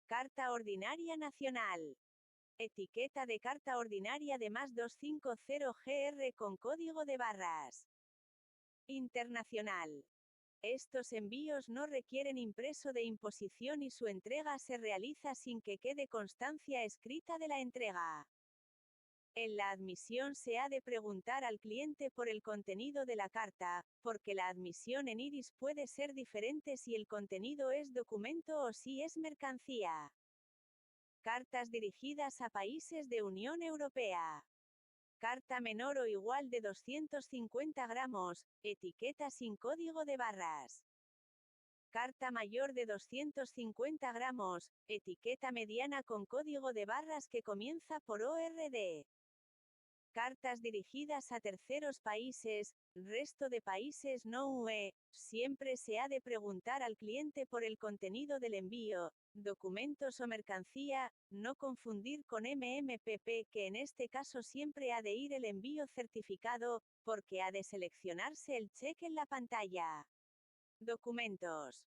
Carta Ordinaria Nacional. Etiqueta de carta ordinaria de +250 GR con código de barras. Internacional. Estos envíos no requieren impreso de imposición y su entrega se realiza sin que quede constancia escrita de la entrega. En la admisión se ha de preguntar al cliente por el contenido de la carta, porque la admisión en IRIS puede ser diferente si el contenido es documento o si es mercancía. Cartas dirigidas a países de Unión Europea. Carta menor o igual de 250 gramos, etiqueta sin código de barras. Carta mayor de 250 gramos, etiqueta mediana con código de barras que comienza por ORD. Cartas dirigidas a terceros países, resto de países no UE, siempre se ha de preguntar al cliente por el contenido del envío, documentos o mercancía, no confundir con MMPP, que en este caso siempre ha de ir el envío certificado, porque ha de seleccionarse el cheque en la pantalla. Documentos.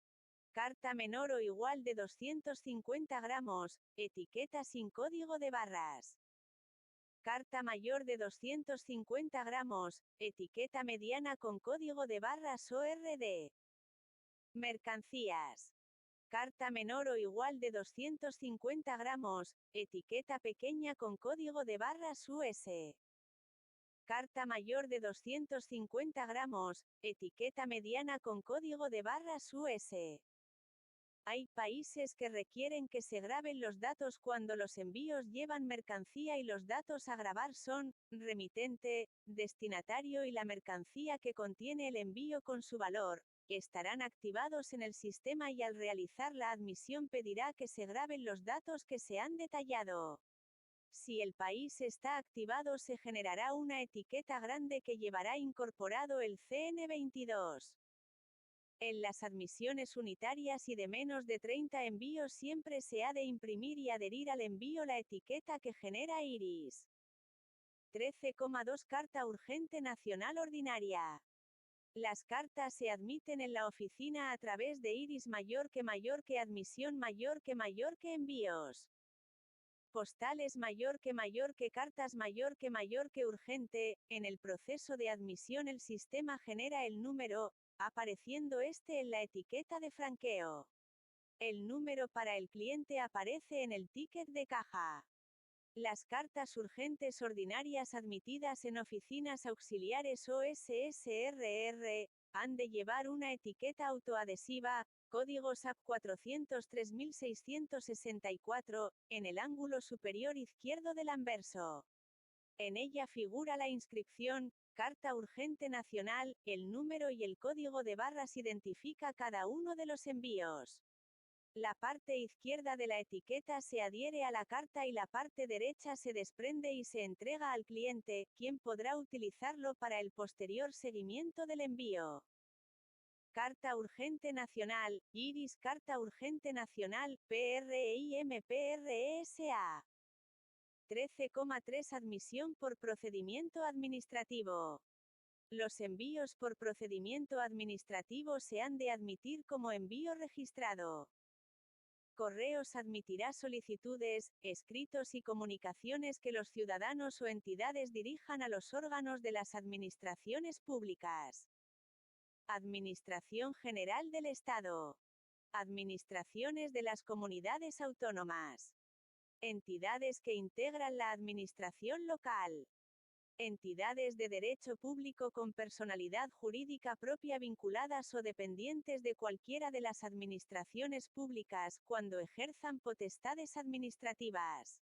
Carta menor o igual de 250 gramos, etiqueta sin código de barras. Carta mayor de 250 gramos, etiqueta mediana con código de barras ORD. Mercancías. Carta menor o igual de 250 gramos, etiqueta pequeña con código de barras US. Carta mayor de 250 gramos, etiqueta mediana con código de barras US. Hay países que requieren que se graben los datos cuando los envíos llevan mercancía y los datos a grabar son, remitente, destinatario y la mercancía que contiene el envío con su valor, que estarán activados en el sistema y al realizar la admisión pedirá que se graben los datos que se han detallado. Si el país está activado se generará una etiqueta grande que llevará incorporado el CN22. En las admisiones unitarias y de menos de 30 envíos siempre se ha de imprimir y adherir al envío la etiqueta que genera IRIS. 13,2 Carta Urgente Nacional Ordinaria. Las cartas se admiten en la oficina a través de IRIS mayor que admisión mayor que envíos. Postales mayor que cartas mayor que urgente. En el proceso de admisión el sistema genera el número, apareciendo este en la etiqueta de franqueo. El número para el cliente aparece en el ticket de caja. Las cartas urgentes ordinarias admitidas en oficinas auxiliares o SSRR, han de llevar una etiqueta autoadhesiva, código SAP 403664, en el ángulo superior izquierdo del anverso. En ella figura la inscripción, Carta Urgente Nacional, el número y el código de barras identifica cada uno de los envíos. La parte izquierda de la etiqueta se adhiere a la carta y la parte derecha se desprende y se entrega al cliente, quien podrá utilizarlo para el posterior seguimiento del envío. Carta Urgente Nacional, IRIS Carta Urgente Nacional, PRIMPRESA. 13,3 Admisión por procedimiento administrativo. Los envíos por procedimiento administrativo se han de admitir como envío registrado. Correos admitirá solicitudes, escritos y comunicaciones que los ciudadanos o entidades dirijan a los órganos de las administraciones públicas. Administración General del Estado. Administraciones de las comunidades autónomas. Entidades que integran la administración local. Entidades de derecho público con personalidad jurídica propia vinculadas o dependientes de cualquiera de las administraciones públicas cuando ejerzan potestades administrativas.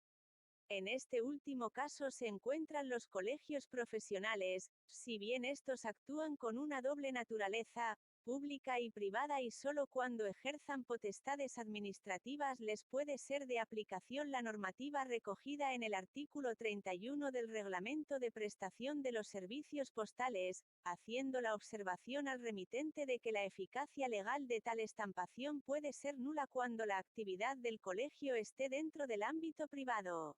En este último caso se encuentran los colegios profesionales, si bien estos actúan con una doble naturaleza, pública y privada y solo cuando ejerzan potestades administrativas les puede ser de aplicación la normativa recogida en el artículo 31 del Reglamento de Prestación de los Servicios Postales, haciendo la observación al remitente de que la eficacia legal de tal estampación puede ser nula cuando la actividad del colegio esté dentro del ámbito privado.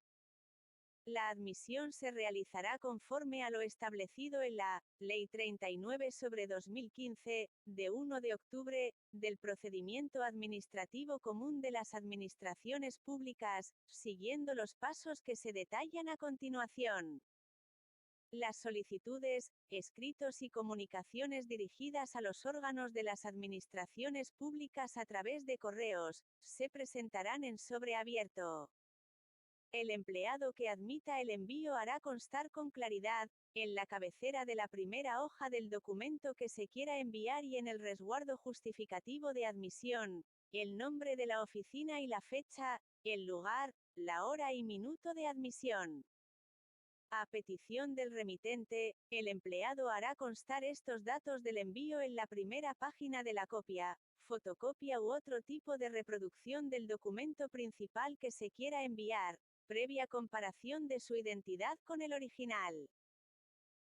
La admisión se realizará conforme a lo establecido en la Ley 39/2015, de 1 de octubre, del Procedimiento Administrativo Común de las Administraciones Públicas, siguiendo los pasos que se detallan a continuación. Las solicitudes, escritos y comunicaciones dirigidas a los órganos de las administraciones públicas a través de correos, se presentarán en sobre abierto. El empleado que admita el envío hará constar con claridad, en la cabecera de la primera hoja del documento que se quiera enviar y en el resguardo justificativo de admisión, el nombre de la oficina y la fecha, el lugar, la hora y minuto de admisión. A petición del remitente, el empleado hará constar estos datos del envío en la primera página de la copia, fotocopia u otro tipo de reproducción del documento principal que se quiera enviar, previa comparación de su identidad con el original.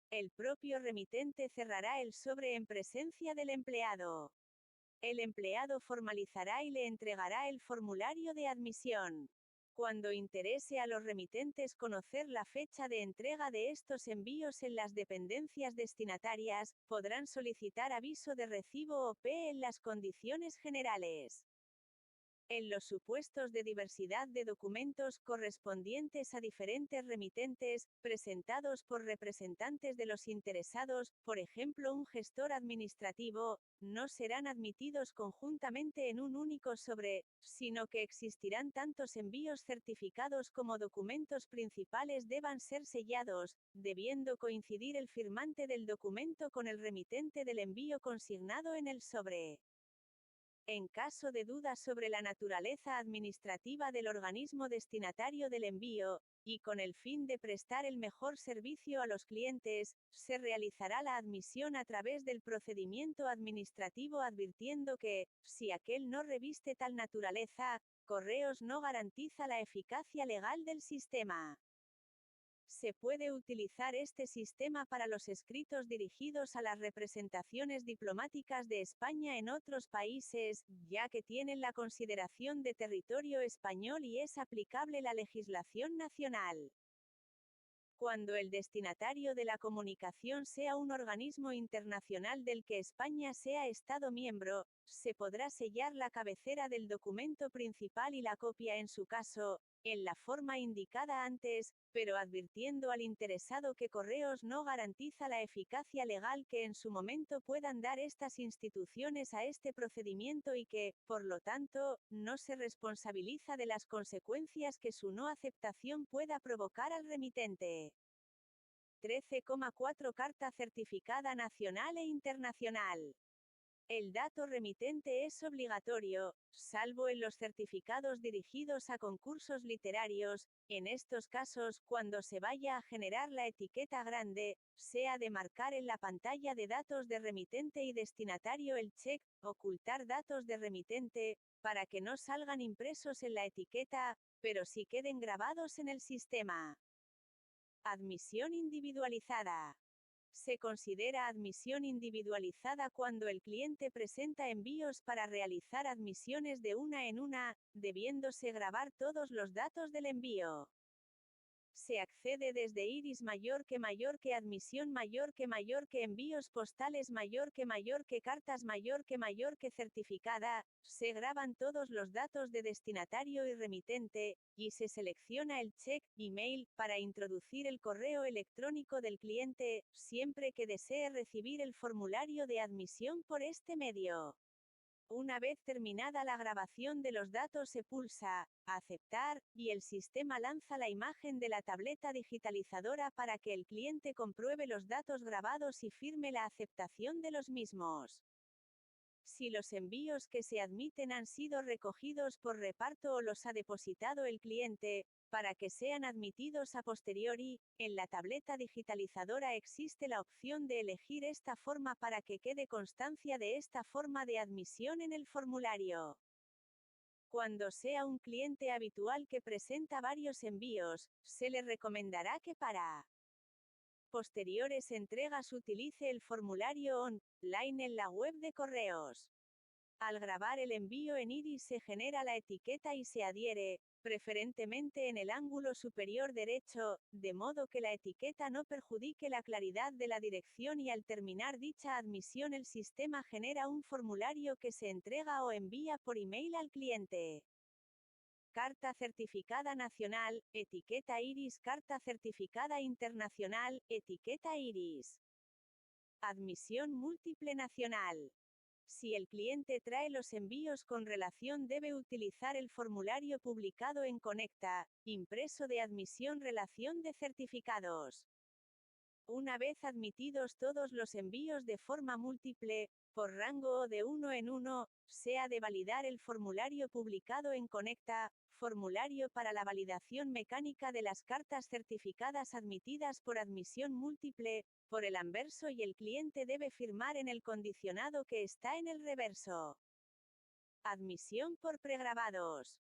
El propio remitente cerrará el sobre en presencia del empleado. El empleado formalizará y le entregará el formulario de admisión. Cuando interese a los remitentes conocer la fecha de entrega de estos envíos en las dependencias destinatarias, podrán solicitar aviso de recibo o P en las condiciones generales. En los supuestos de diversidad de documentos correspondientes a diferentes remitentes, presentados por representantes de los interesados, por ejemplo un gestor administrativo, no serán admitidos conjuntamente en un único sobre, sino que existirán tantos envíos certificados como documentos principales deban ser sellados, debiendo coincidir el firmante del documento con el remitente del envío consignado en el sobre. En caso de dudas sobre la naturaleza administrativa del organismo destinatario del envío, y con el fin de prestar el mejor servicio a los clientes, se realizará la admisión a través del procedimiento administrativo advirtiendo que, si aquel no reviste tal naturaleza, Correos no garantiza la eficacia legal del sistema. Se puede utilizar este sistema para los escritos dirigidos a las representaciones diplomáticas de España en otros países, ya que tienen la consideración de territorio español y es aplicable la legislación nacional. Cuando el destinatario de la comunicación sea un organismo internacional del que España sea Estado miembro, se podrá sellar la cabecera del documento principal y la copia en su caso, en la forma indicada antes, pero advirtiendo al interesado que Correos no garantiza la eficacia legal que en su momento puedan dar estas instituciones a este procedimiento y que, por lo tanto, no se responsabiliza de las consecuencias que su no aceptación pueda provocar al remitente. 13,4 Carta certificada nacional e internacional. El dato remitente es obligatorio, salvo en los certificados dirigidos a concursos literarios. En estos casos, cuando se vaya a generar la etiqueta grande, se ha de marcar en la pantalla de datos de remitente y destinatario el check, ocultar datos de remitente, para que no salgan impresos en la etiqueta, pero sí queden grabados en el sistema. Admisión individualizada. Se considera admisión individualizada cuando el cliente presenta envíos para realizar admisiones de una en una, debiéndose grabar todos los datos del envío. Se accede desde iris mayor que admisión mayor que envíos postales mayor que cartas mayor que certificada, se graban todos los datos de destinatario y remitente, y se selecciona el check, email, para introducir el correo electrónico del cliente, siempre que desee recibir el formulario de admisión por este medio. Una vez terminada la grabación de los datos se pulsa aceptar, y el sistema lanza la imagen de la tableta digitalizadora para que el cliente compruebe los datos grabados y firme la aceptación de los mismos. Si los envíos que se admiten han sido recogidos por reparto o los ha depositado el cliente, para que sean admitidos a posteriori, en la tableta digitalizadora existe la opción de elegir esta forma para que quede constancia de esta forma de admisión en el formulario. Cuando sea un cliente habitual que presenta varios envíos, se le recomendará que para posteriores entregas utilice el formulario online en la web de Correos. Al grabar el envío en iris se genera la etiqueta y se adhiere, preferentemente en el ángulo superior derecho, de modo que la etiqueta no perjudique la claridad de la dirección, y al terminar dicha admisión el sistema genera un formulario que se entrega o envía por email al cliente. Carta certificada nacional, etiqueta iris. Carta certificada internacional, etiqueta iris. Admisión múltiple nacional. Si el cliente trae los envíos con relación, debe utilizar el formulario publicado en Conecta, impreso de admisión relación de certificados. Una vez admitidos todos los envíos de forma múltiple, por rango o de uno en uno, se ha de validar el formulario publicado en Conecta, formulario para la validación mecánica de las cartas certificadas admitidas por admisión múltiple, por el anverso, y el cliente debe firmar en el condicionado que está en el reverso. Admisión por pregrabados.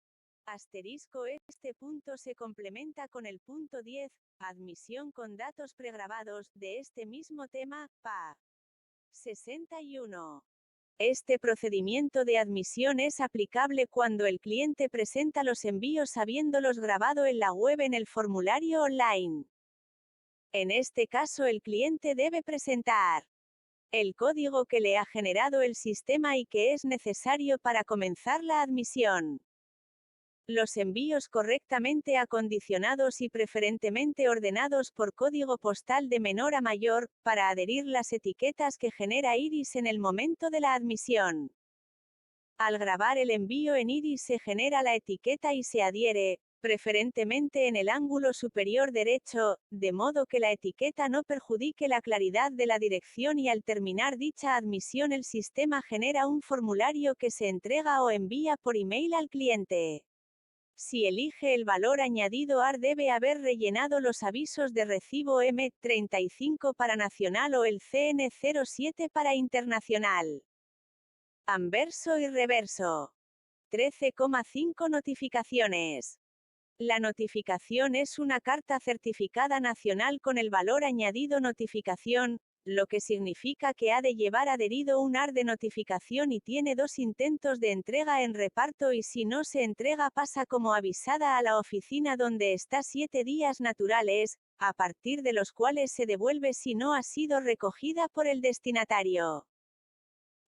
Asterisco. Este punto se complementa con el punto 10, admisión con datos pregrabados, de este mismo tema, PA 61. Este procedimiento de admisión es aplicable cuando el cliente presenta los envíos habiéndolos grabado en la web en el formulario online. En este caso el cliente debe presentar el código que le ha generado el sistema y que es necesario para comenzar la admisión. Los envíos correctamente acondicionados y preferentemente ordenados por código postal de menor a mayor, para adherir las etiquetas que genera iris en el momento de la admisión. Al grabar el envío en iris se genera la etiqueta y se adhiere, preferentemente en el ángulo superior derecho, de modo que la etiqueta no perjudique la claridad de la dirección, y al terminar dicha admisión el sistema genera un formulario que se entrega o envía por email al cliente. Si elige el valor añadido AR, debe haber rellenado los avisos de recibo M35 para nacional o el CN07 para internacional. Anverso y reverso. 13,5 notificaciones. La notificación es una carta certificada nacional con el valor añadido notificación, lo que significa que ha de llevar adherido un AR de notificación y tiene 2 intentos de entrega en reparto, y si no se entrega pasa como avisada a la oficina donde está 7 días naturales, a partir de los cuales se devuelve si no ha sido recogida por el destinatario.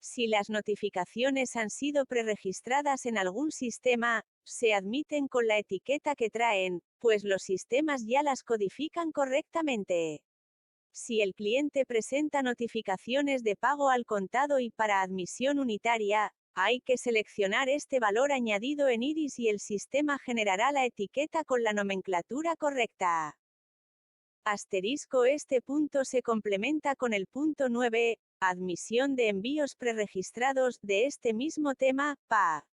Si las notificaciones han sido preregistradas en algún sistema, se admiten con la etiqueta que traen, pues los sistemas ya las codifican correctamente. Si el cliente presenta notificaciones de pago al contado y para admisión unitaria, hay que seleccionar este valor añadido en iris y el sistema generará la etiqueta con la nomenclatura correcta. Asterisco. Este punto se complementa con el punto 9, admisión de envíos preregistrados, de este mismo tema, PA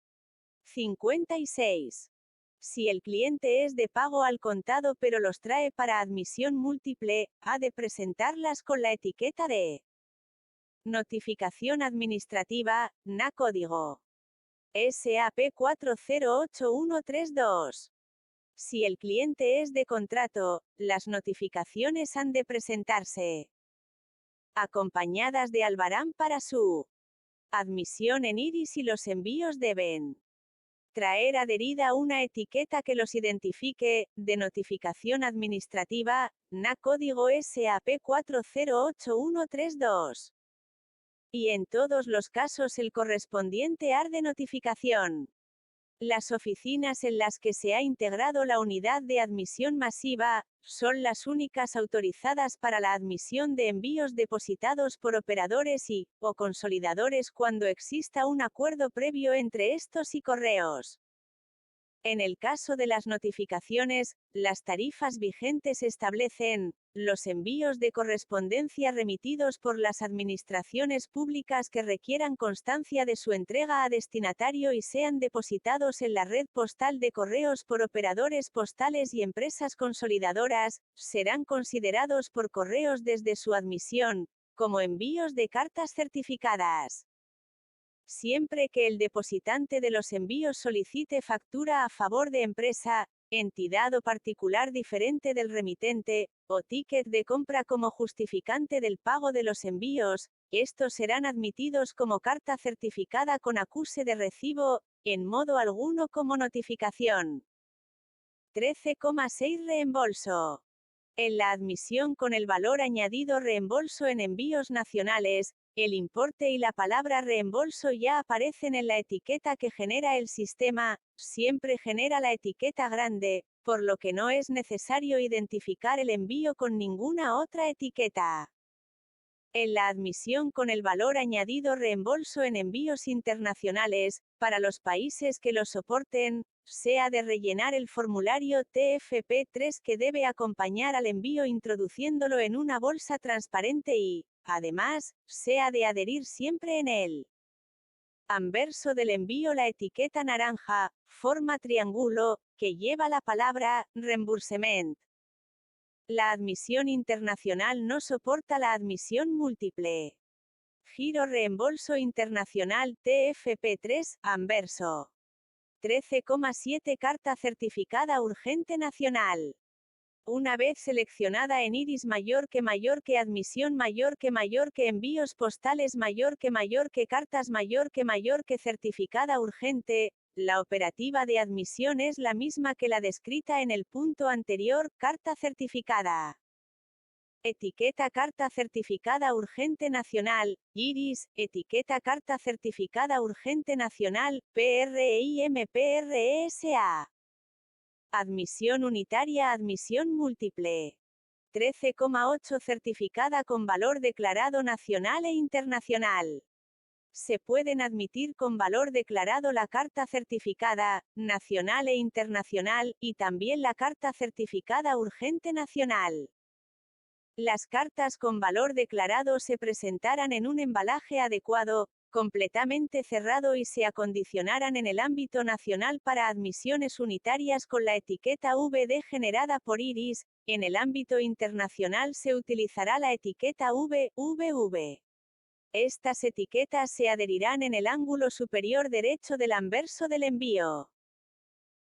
56. Si el cliente es de pago al contado pero los trae para admisión múltiple, ha de presentarlas con la etiqueta de notificación administrativa, NA código SAP 408132. Si el cliente es de contrato, las notificaciones han de presentarse acompañadas de albarán para su admisión en iris, y los envíos deben traer adherida una etiqueta que los identifique, de notificación administrativa, NA código SAP 408132. Y en todos los casos el correspondiente AR de notificación. Las oficinas en las que se ha integrado la unidad de admisión masiva, son las únicas autorizadas para la admisión de envíos depositados por operadores o consolidadores cuando exista un acuerdo previo entre estos y correos. En el caso de las notificaciones, las tarifas vigentes establecen los envíos de correspondencia remitidos por las administraciones públicas que requieran constancia de su entrega a destinatario y sean depositados en la red postal de correos por operadores postales y empresas consolidadoras, serán considerados por correos desde su admisión como envíos de cartas certificadas. Siempre que el depositante de los envíos solicite factura a favor de empresa, entidad o particular diferente del remitente, o ticket de compra como justificante del pago de los envíos, estos serán admitidos como carta certificada con acuse de recibo, en modo alguno como notificación. 13,6 Reembolso. En la admisión con el valor añadido reembolso en envíos nacionales, el importe y la palabra reembolso ya aparecen en la etiqueta que genera el sistema, siempre genera la etiqueta grande, por lo que no es necesario identificar el envío con ninguna otra etiqueta. En la admisión con el valor añadido reembolso en envíos internacionales, para los países que lo soporten, se ha de rellenar el formulario TFP3 que debe acompañar al envío introduciéndolo en una bolsa transparente y, además, se ha de adherir siempre en el anverso del envío la etiqueta naranja, forma triángulo, que lleva la palabra reimbursement. La admisión internacional no soporta la admisión múltiple. Giro reembolso internacional TFP3, anverso. 13,7 Carta certificada urgente nacional. Una vez seleccionada en iris mayor que admisión mayor que envíos postales mayor que cartas mayor que certificada urgente, la operativa de admisión es la misma que la descrita en el punto anterior, carta certificada. Etiqueta carta certificada urgente nacional, iris, etiqueta carta certificada urgente nacional, PRIMPRESA. Admisión unitaria, admisión múltiple. 13,8 Certificada con valor declarado nacional e internacional. Se pueden admitir con valor declarado la carta certificada, nacional e internacional, y también la carta certificada urgente nacional. Las cartas con valor declarado se presentarán en un embalaje adecuado, completamente cerrado y se acondicionarán en el ámbito nacional para admisiones unitarias con la etiqueta VD generada por Iris, en el ámbito internacional se utilizará la etiqueta VVV. Estas etiquetas se adherirán en el ángulo superior derecho del anverso del envío.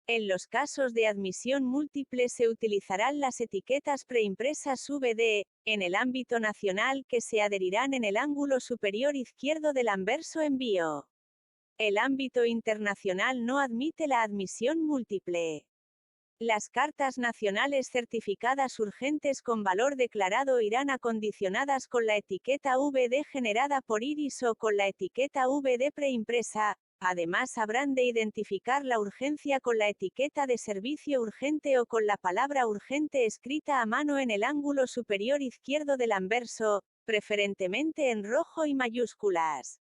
En los casos de admisión múltiple se utilizarán las etiquetas preimpresas VD, en el ámbito nacional que se adherirán en el ángulo superior izquierdo del anverso envío. El ámbito internacional no admite la admisión múltiple. Las cartas nacionales certificadas urgentes con valor declarado irán acondicionadas con la etiqueta VD generada por Iris o con la etiqueta VD preimpresa. Además habrán de identificar la urgencia con la etiqueta de servicio urgente o con la palabra urgente escrita a mano en el ángulo superior izquierdo del anverso, preferentemente en rojo y mayúsculas.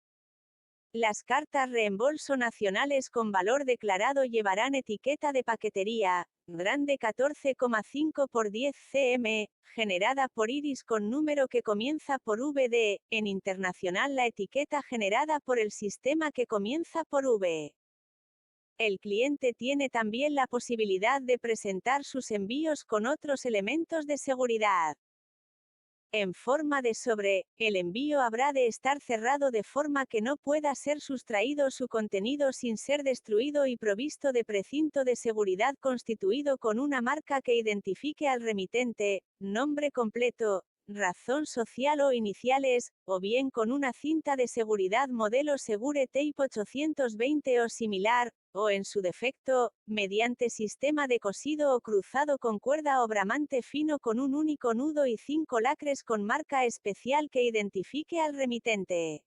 Las cartas reembolso nacionales con valor declarado llevarán etiqueta de paquetería, grande 14,5 por 10 cm, generada por Iris con número que comienza por VD, en internacional la etiqueta generada por el sistema que comienza por V. El cliente tiene también la posibilidad de presentar sus envíos con otros elementos de seguridad. En forma de sobre, el envío habrá de estar cerrado de forma que no pueda ser sustraído su contenido sin ser destruido y provisto de precinto de seguridad constituido con una marca que identifique al remitente, nombre completo, razón social o iniciales, o bien con una cinta de seguridad modelo Segure Tape 820 o similar, o en su defecto, mediante sistema de cosido o cruzado con cuerda o bramante fino con un único nudo y 5 lacres con marca especial que identifique al remitente.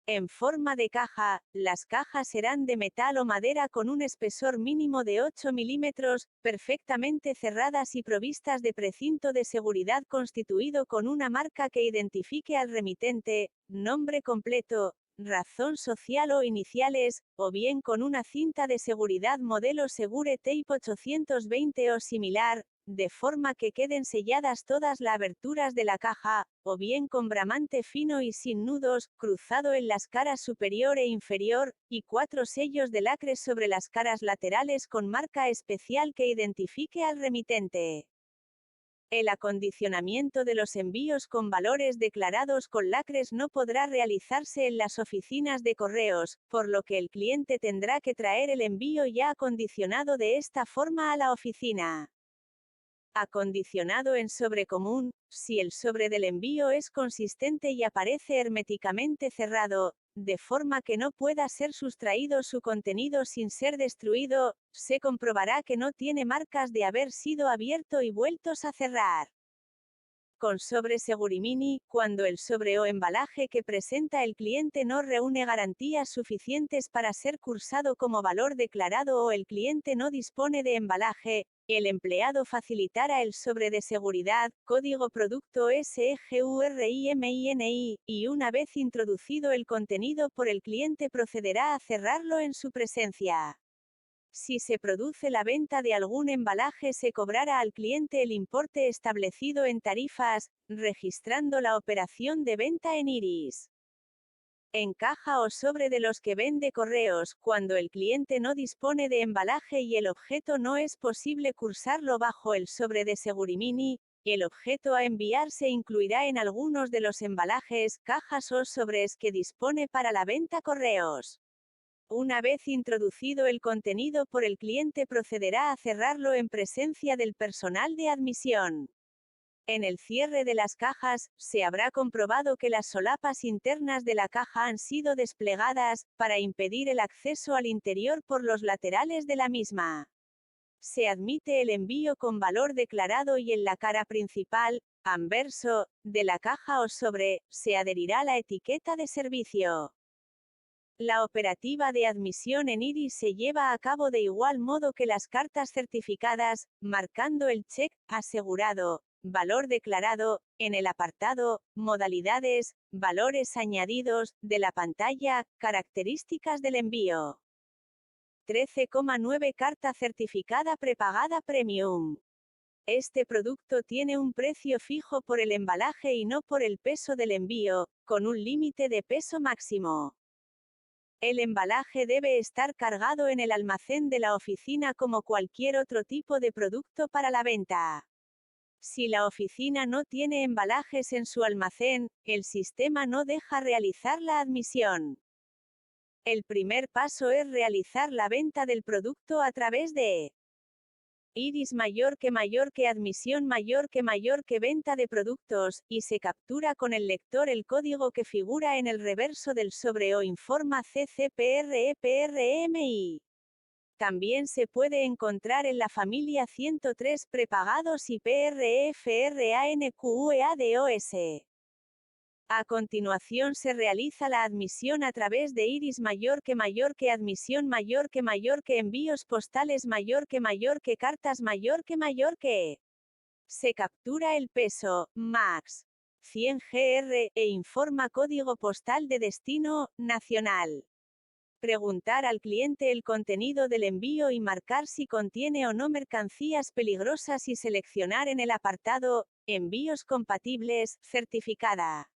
En forma de caja, las cajas serán de metal o madera con un espesor mínimo de 8 milímetros, perfectamente cerradas y provistas de precinto de seguridad constituido con una marca que identifique al remitente, nombre completo, razón social o iniciales, o bien con una cinta de seguridad modelo Segure Tape 820 o similar, de forma que queden selladas todas las aberturas de la caja, o bien con bramante fino y sin nudos, cruzado en las caras superior e inferior, y 4 sellos de lacres sobre las caras laterales con marca especial que identifique al remitente. El acondicionamiento de los envíos con valores declarados con lacres no podrá realizarse en las oficinas de correos, por lo que el cliente tendrá que traer el envío ya acondicionado de esta forma a la oficina. Acondicionado en sobre común, si el sobre del envío es consistente y aparece herméticamente cerrado, de forma que no pueda ser sustraído su contenido sin ser destruido, se comprobará que no tiene marcas de haber sido abierto y vueltos a cerrar. Con sobre Segurimini, cuando el sobre o embalaje que presenta el cliente no reúne garantías suficientes para ser cursado como valor declarado o el cliente no dispone de embalaje, el empleado facilitará el sobre de seguridad, código producto SEGURIMINI, y una vez introducido el contenido por el cliente procederá a cerrarlo en su presencia. Si se produce la venta de algún embalaje se cobrará al cliente el importe establecido en tarifas, registrando la operación de venta en Iris. En caja o sobre de los que vende correos, cuando el cliente no dispone de embalaje y el objeto no es posible cursarlo bajo el sobre de Segurimini, el objeto a enviar se incluirá en algunos de los embalajes, cajas o sobres que dispone para la venta correos. Una vez introducido el contenido por el cliente procederá a cerrarlo en presencia del personal de admisión. En el cierre de las cajas, se habrá comprobado que las solapas internas de la caja han sido desplegadas, para impedir el acceso al interior por los laterales de la misma. Se admite el envío con valor declarado y en la cara principal, anverso, de la caja o sobre, se adherirá la etiqueta de servicio. La operativa de admisión en Iris se lleva a cabo de igual modo que las cartas certificadas, marcando el check asegurado, valor declarado, en el apartado modalidades, valores añadidos, de la pantalla, características del envío. 13,9 Carta certificada prepagada Premium. Este producto tiene un precio fijo por el embalaje y no por el peso del envío, con un límite de peso máximo. El embalaje debe estar cargado en el almacén de la oficina como cualquier otro tipo de producto para la venta. Si la oficina no tiene embalajes en su almacén, el sistema no deja realizar la admisión. El primer paso es realizar la venta del producto a través de Iris mayor que admisión mayor que venta de productos, y se captura con el lector el código que figura en el reverso del sobre o informa CCPREPRMI. También se puede encontrar en la familia 103 prepagados y PREFRANQUEADOS. A continuación se realiza la admisión a través de Iris mayor que admisión mayor que envíos postales mayor que cartas mayor que. Se captura el peso, max. 100 gr, e informa código postal de destino, nacional. Preguntar al cliente el contenido del envío y marcar si contiene o no mercancías peligrosas y seleccionar en el apartado, envíos compatibles, certificada.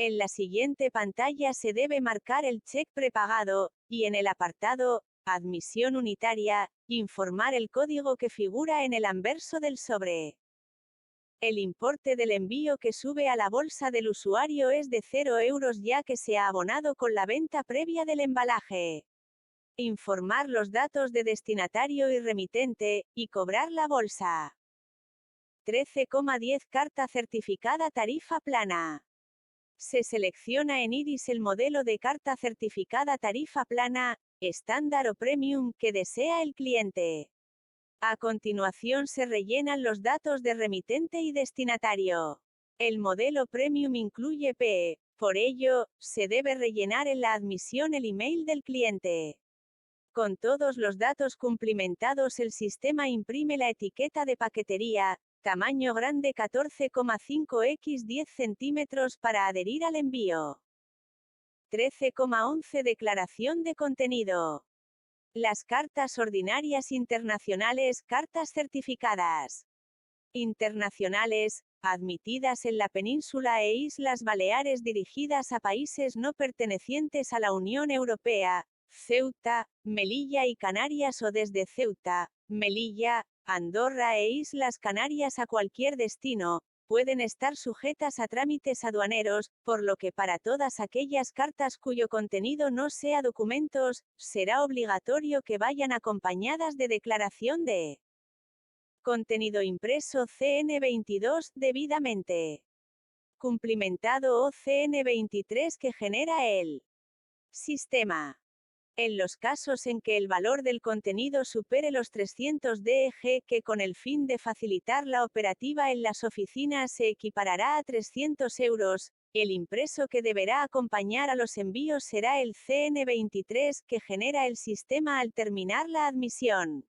En la siguiente pantalla se debe marcar el check prepagado, y en el apartado, admisión unitaria, informar el código que figura en el anverso del sobre. El importe del envío que sube a la bolsa del usuario es de 0 euros ya que se ha abonado con la venta previa del embalaje. Informar los datos de destinatario y remitente, y cobrar la bolsa. 13,10 Carta certificada tarifa plana. Se selecciona en Iris el modelo de carta certificada tarifa plana, estándar o premium que desea el cliente. A continuación se rellenan los datos de remitente y destinatario. El modelo premium incluye PE, por ello, se debe rellenar en la admisión el email del cliente. Con todos los datos cumplimentados el sistema imprime la etiqueta de paquetería, tamaño grande 14,5 x 10 centímetros para adherir al envío. 13,11 Declaración de contenido. Las cartas ordinarias internacionales, cartas certificadas internacionales, admitidas en la península e Islas Baleares dirigidas a países no pertenecientes a la Unión Europea, Ceuta, Melilla y Canarias o desde Ceuta, Melilla, Andorra e Islas Canarias a cualquier destino, pueden estar sujetas a trámites aduaneros, por lo que para todas aquellas cartas cuyo contenido no sea documentos, será obligatorio que vayan acompañadas de declaración de contenido impreso CN22 debidamente cumplimentado o CN23 que genera el sistema. En los casos en que el valor del contenido supere los 300 DEG, que con el fin de facilitar la operativa en las oficinas se equiparará a 300 euros, el impreso que deberá acompañar a los envíos será el CN23 que genera el sistema al terminar la admisión.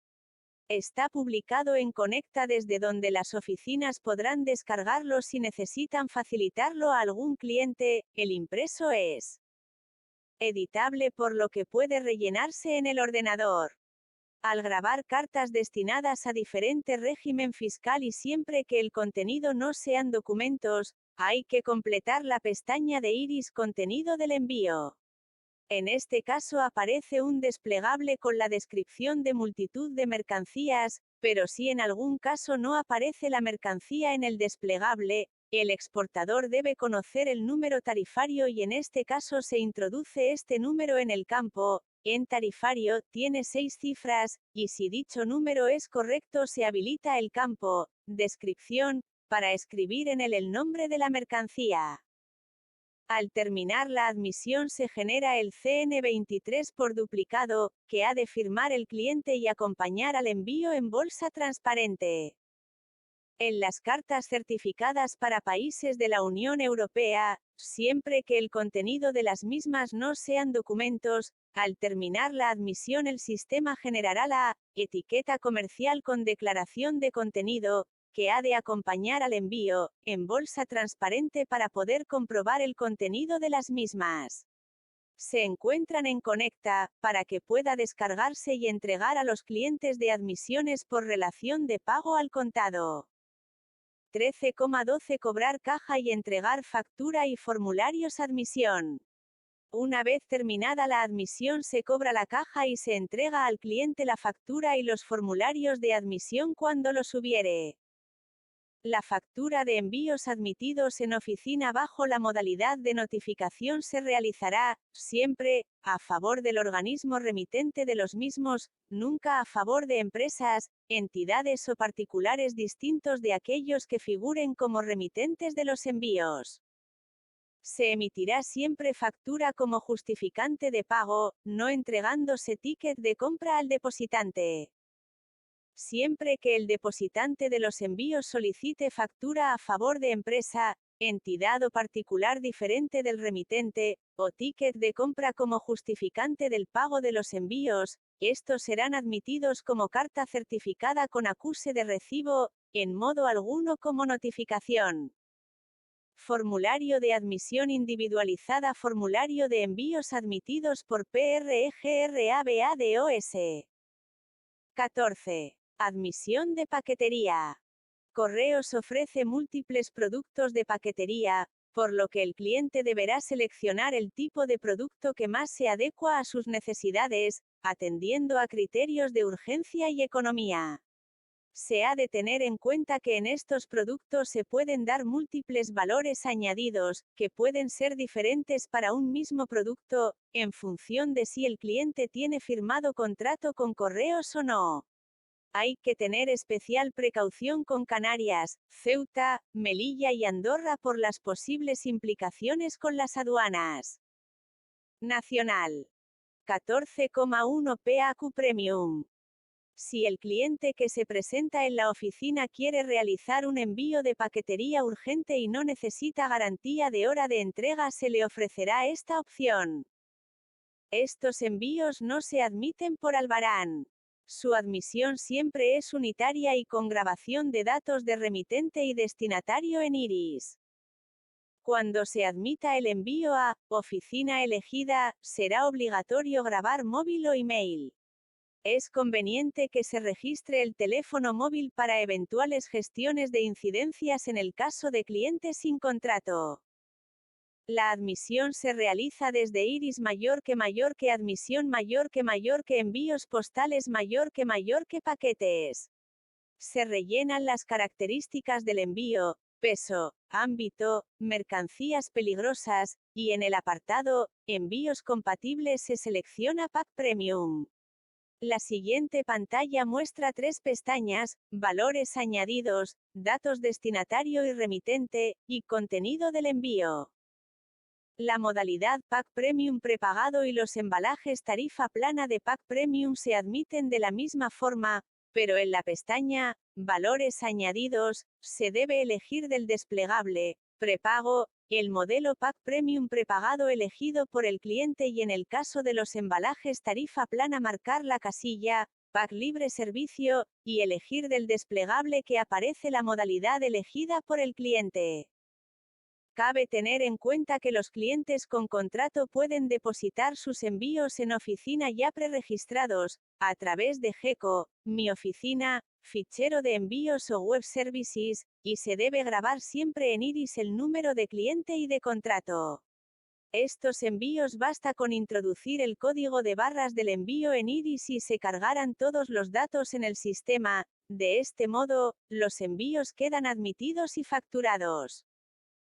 Está publicado en Conecta, desde donde las oficinas podrán descargarlo si necesitan facilitarlo a algún cliente. El impreso es editable, por lo que puede rellenarse en el ordenador. Al grabar cartas destinadas a diferente régimen fiscal y siempre que el contenido no sean documentos, hay que completar la pestaña de iris contenido del envío. En este caso aparece un desplegable con la descripción de multitud de mercancías, pero si en algún caso no aparece la mercancía en el desplegable, el exportador debe conocer el número tarifario y en este caso se introduce este número en el campo. En tarifario, tiene 6 cifras, y si dicho número es correcto se habilita el campo descripción, para escribir en él el nombre de la mercancía. Al terminar la admisión se genera el CN23 por duplicado, que ha de firmar el cliente y acompañar al envío en bolsa transparente. En las cartas certificadas para países de la Unión Europea, siempre que el contenido de las mismas no sean documentos, al terminar la admisión el sistema generará la etiqueta comercial con declaración de contenido, que ha de acompañar al envío, en bolsa transparente para poder comprobar el contenido de las mismas. Se encuentran en Conecta, para que pueda descargarse y entregar a los clientes de admisiones por relación de pago al contado. 13,12 Cobrar caja y entregar factura y formularios admisión. Una vez terminada la admisión se cobra la caja y se entrega al cliente la factura y los formularios de admisión cuando los hubiere. La factura de envíos admitidos en oficina bajo la modalidad de notificación se realizará, siempre, a favor del organismo remitente de los mismos, nunca a favor de empresas, entidades o particulares distintos de aquellos que figuren como remitentes de los envíos. Se emitirá siempre factura como justificante de pago, no entregándose ticket de compra al depositante. Siempre que el depositante de los envíos solicite factura a favor de empresa, entidad o particular diferente del remitente, o ticket de compra como justificante del pago de los envíos, estos serán admitidos como carta certificada con acuse de recibo, en modo alguno como notificación. Formulario de admisión individualizada. Formulario de envíos admitidos por PREGRABADOS. 14. Admisión de paquetería. Correos ofrece múltiples productos de paquetería, por lo que el cliente deberá seleccionar el tipo de producto que más se adecua a sus necesidades, atendiendo a criterios de urgencia y economía. Se ha de tener en cuenta que en estos productos se pueden dar múltiples valores añadidos, que pueden ser diferentes para un mismo producto, en función de si el cliente tiene firmado contrato con Correos o no. Hay que tener especial precaución con Canarias, Ceuta, Melilla y Andorra por las posibles implicaciones con las aduanas. Nacional. 14,1 PAQ Premium. Si el cliente que se presenta en la oficina quiere realizar un envío de paquetería urgente y no necesita garantía de hora de entrega, se le ofrecerá esta opción. Estos envíos no se admiten por albarán. Su admisión siempre es unitaria y con grabación de datos de remitente y destinatario en iris. Cuando se admita el envío a oficina elegida, será obligatorio grabar móvil o email. Es conveniente que se registre el teléfono móvil para eventuales gestiones de incidencias en el caso de clientes sin contrato. La admisión se realiza desde iris mayor que admisión mayor que envíos postales mayor que paquetes. Se rellenan las características del envío, peso, ámbito, mercancías peligrosas, y en el apartado, envíos compatibles se selecciona Pack Premium. La siguiente pantalla muestra 3 pestañas, valores añadidos, datos destinatario y remitente, y contenido del envío. La modalidad Pack Premium prepagado y los embalajes tarifa plana de Pack Premium se admiten de la misma forma, pero en la pestaña, valores añadidos, se debe elegir del desplegable, prepago, el modelo Pack Premium prepagado elegido por el cliente y en el caso de los embalajes tarifa plana marcar la casilla, Pack Libre Servicio, y elegir del desplegable que aparece la modalidad elegida por el cliente. Cabe tener en cuenta que los clientes con contrato pueden depositar sus envíos en oficina ya preregistrados, a través de GECO, Mi Oficina, fichero de envíos o Web Services, y se debe grabar siempre en iris el número de cliente y de contrato. Estos envíos basta con introducir el código de barras del envío en iris y se cargarán todos los datos en el sistema. De este modo, los envíos quedan admitidos y facturados.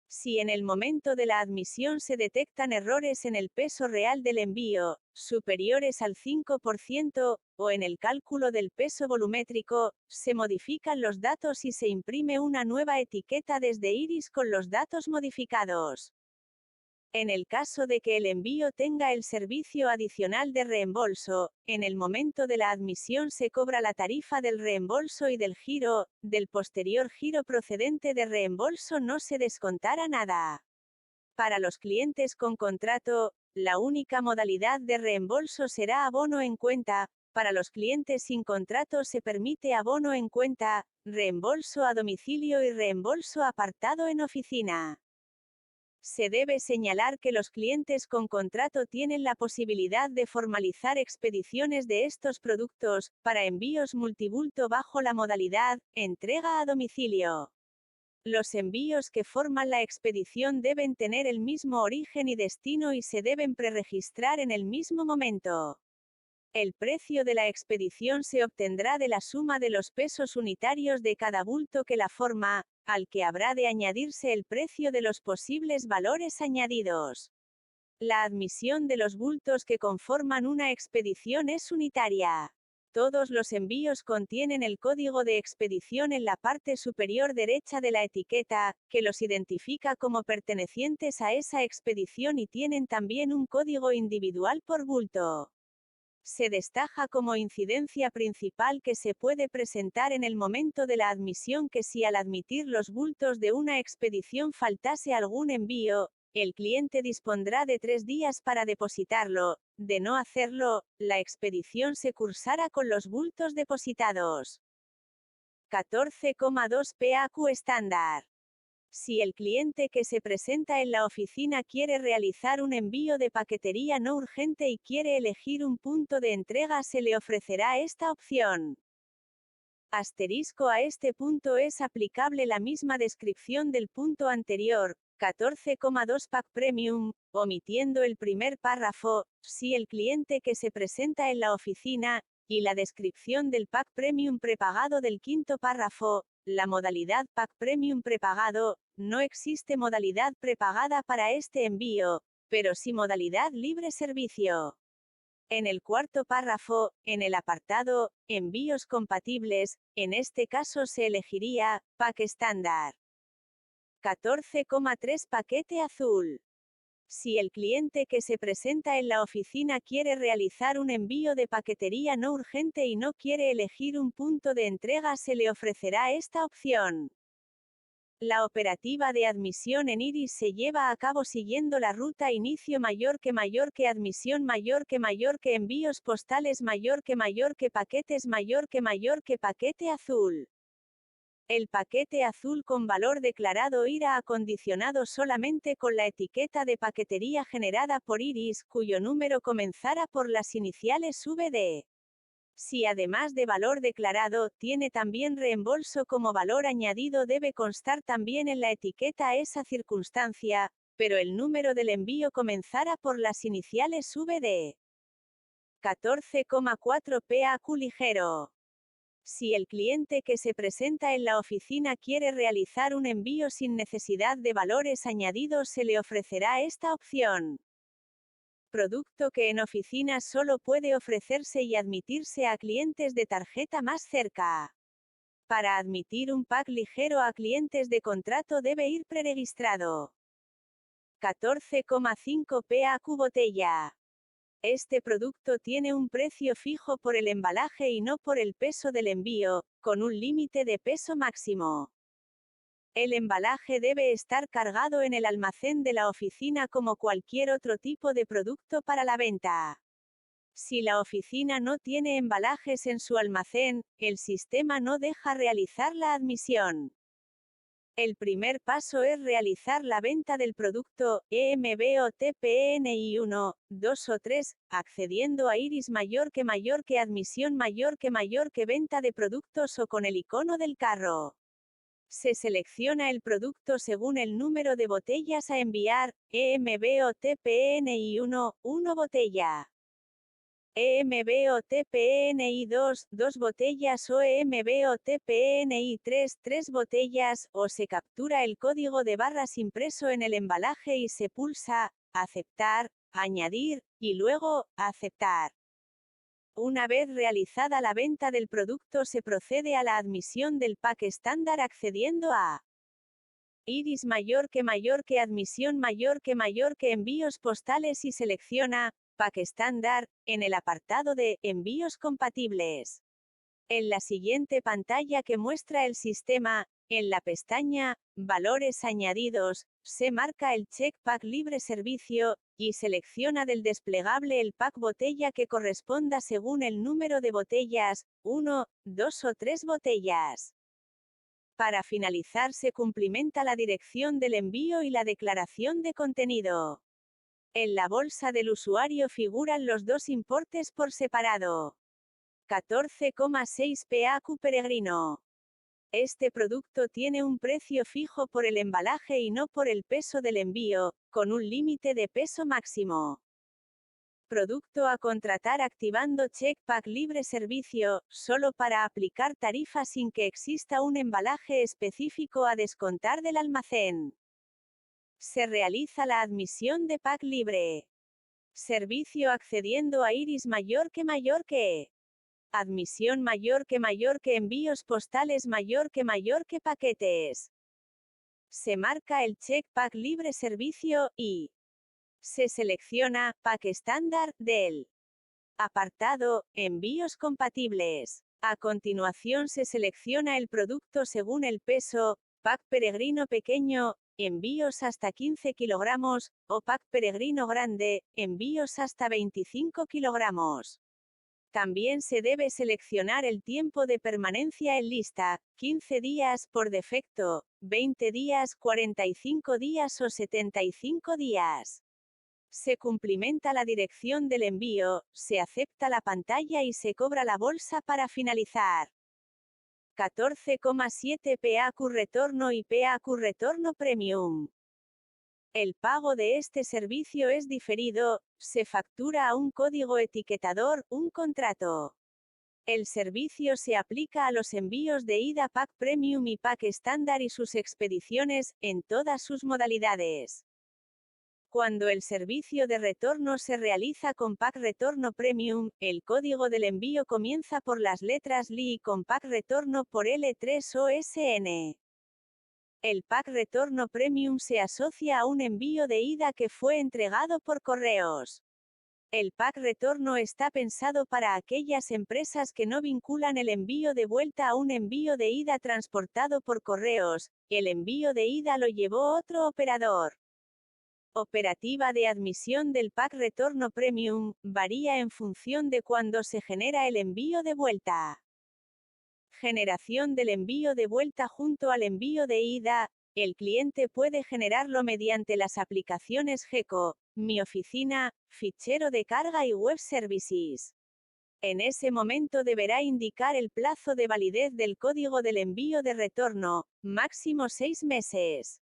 Si en el momento de la admisión se detectan errores en el peso real del envío, superiores al 5%, o en el cálculo del peso volumétrico, se modifican los datos y se imprime una nueva etiqueta desde iris con los datos modificados. En el caso de que el envío tenga el servicio adicional de reembolso, en el momento de la admisión se cobra la tarifa del reembolso y del giro, del posterior giro procedente de reembolso no se descontará nada. Para los clientes con contrato, la única modalidad de reembolso será abono en cuenta. Para los clientes sin contrato se permite abono en cuenta, reembolso a domicilio y reembolso apartado en oficina. Se debe señalar que los clientes con contrato tienen la posibilidad de formalizar expediciones de estos productos, para envíos multibulto bajo la modalidad, entrega a domicilio. Los envíos que forman la expedición deben tener el mismo origen y destino y se deben preregistrar en el mismo momento. El precio de la expedición se obtendrá de la suma de los pesos unitarios de cada bulto que la forma, al que habrá de añadirse el precio de los posibles valores añadidos. La admisión de los bultos que conforman una expedición es unitaria. Todos los envíos contienen el código de expedición en la parte superior derecha de la etiqueta, que los identifica como pertenecientes a esa expedición y tienen también un código individual por bulto. Se destaca como incidencia principal que se puede presentar en el momento de la admisión que si al admitir los bultos de una expedición faltase algún envío, el cliente dispondrá de 3 días para depositarlo; de no hacerlo, la expedición se cursará con los bultos depositados. 14,2 PAQ estándar. Si el cliente que se presenta en la oficina quiere realizar un envío de paquetería no urgente y quiere elegir un punto de entrega, se le ofrecerá esta opción. Asterisco: a este punto es aplicable la misma descripción del punto anterior, 14,2 Pack Premium, omitiendo el primer párrafo, si el cliente que se presenta en la oficina, y la descripción del Pack Premium prepagado del quinto párrafo, la modalidad Pack Premium prepagado. No existe modalidad prepagada para este envío, pero sí modalidad libre servicio. En el cuarto párrafo, en el apartado, envíos compatibles, en este caso se elegiría, Pack estándar. 14,3 Paquete azul. Si el cliente que se presenta en la oficina quiere realizar un envío de paquetería no urgente y no quiere elegir un punto de entrega, se le ofrecerá esta opción. La operativa de admisión en iris se lleva a cabo siguiendo la ruta inicio mayor que admisión mayor que envíos postales mayor que paquetes mayor que paquete azul. El paquete azul con valor declarado irá acondicionado solamente con la etiqueta de paquetería generada por iris, cuyo número comenzará por las iniciales VD. Si además de valor declarado, tiene también reembolso como valor añadido, debe constar también en la etiqueta esa circunstancia, pero el número del envío comenzara por las iniciales VD. 14,4 PAQ ligero. Si el cliente que se presenta en la oficina quiere realizar un envío sin necesidad de valores añadidos, se le ofrecerá esta opción. Producto que en oficinas solo puede ofrecerse y admitirse a clientes de tarjeta más cerca. Para admitir un pack ligero a clientes de contrato debe ir preregistrado. 14,5 PAQ botella. Este producto tiene un precio fijo por el embalaje y no por el peso del envío, con un límite de peso máximo. El embalaje debe estar cargado en el almacén de la oficina como cualquier otro tipo de producto para la venta. Si la oficina no tiene embalajes en su almacén, el sistema no deja realizar la admisión. El primer paso es realizar la venta del producto, EMB o TPNI 1, 2 o 3, accediendo a iris mayor que admisión mayor que venta de productos o con el icono del carro. Se selecciona el producto según el número de botellas a enviar, EMB o TPNI 1, 1 botella. EMB o TPNI 2, 2 botellas o EMB o TPNI 3, 3 botellas, o se captura el código de barras impreso en el embalaje y se pulsa, aceptar, añadir, y luego, aceptar. Una vez realizada la venta del producto se procede a la admisión del pack estándar accediendo a iris mayor que admisión mayor que envíos postales y selecciona pack estándar en el apartado de envíos compatibles. En la siguiente pantalla que muestra el sistema, en la pestaña valores añadidos, se marca el check pack libre servicio y selecciona del desplegable el pack botella que corresponda según el número de botellas, 1, 2 o 3 botellas. Para finalizar se cumplimenta la dirección del envío y la declaración de contenido. En la bolsa del usuario figuran los dos importes por separado. 14,6 PAQ peregrino. Este producto tiene un precio fijo por el embalaje y no por el peso del envío, con un límite de peso máximo. Producto a contratar activando check pack libre servicio, solo para aplicar tarifa sin que exista un embalaje específico a descontar del almacén. Se realiza la admisión de pack libre. Servicio accediendo a iris mayor que. Admisión mayor que envíos postales mayor que paquetes. Se marca el check pack libre servicio y se selecciona pack estándar del apartado envíos compatibles. A continuación se selecciona el producto según el peso, pack peregrino pequeño, envíos hasta 15 kilogramos, o pack peregrino grande, envíos hasta 25 kilogramos. También se debe seleccionar el tiempo de permanencia en lista, 15 días por defecto, 20 días, 45 días o 75 días. Se cumplimenta la dirección del envío, se acepta la pantalla y se cobra la bolsa para finalizar. 14,7 PAQ retorno y PAQ retorno premium. El pago de este servicio es diferido, se factura a un código etiquetador, un contrato. El servicio se aplica a los envíos de ida pack premium y pack estándar y sus expediciones, en todas sus modalidades. Cuando el servicio de retorno se realiza con pack retorno premium, el código del envío comienza por las letras LI y con pack retorno por L3 o SN. El pack retorno premium se asocia a un envío de ida que fue entregado por correos. El pack retorno está pensado para aquellas empresas que no vinculan el envío de vuelta a un envío de ida transportado por correos. El envío de ida lo llevó otro operador. Operativa de admisión del pack retorno premium varía en función de cuándo se genera el envío de vuelta. Generación del envío de vuelta junto al envío de ida. El cliente puede generarlo mediante las aplicaciones GECO, Mi Oficina, Fichero de Carga y Web Services. En ese momento deberá indicar el plazo de validez del código del envío de retorno, máximo 6 meses.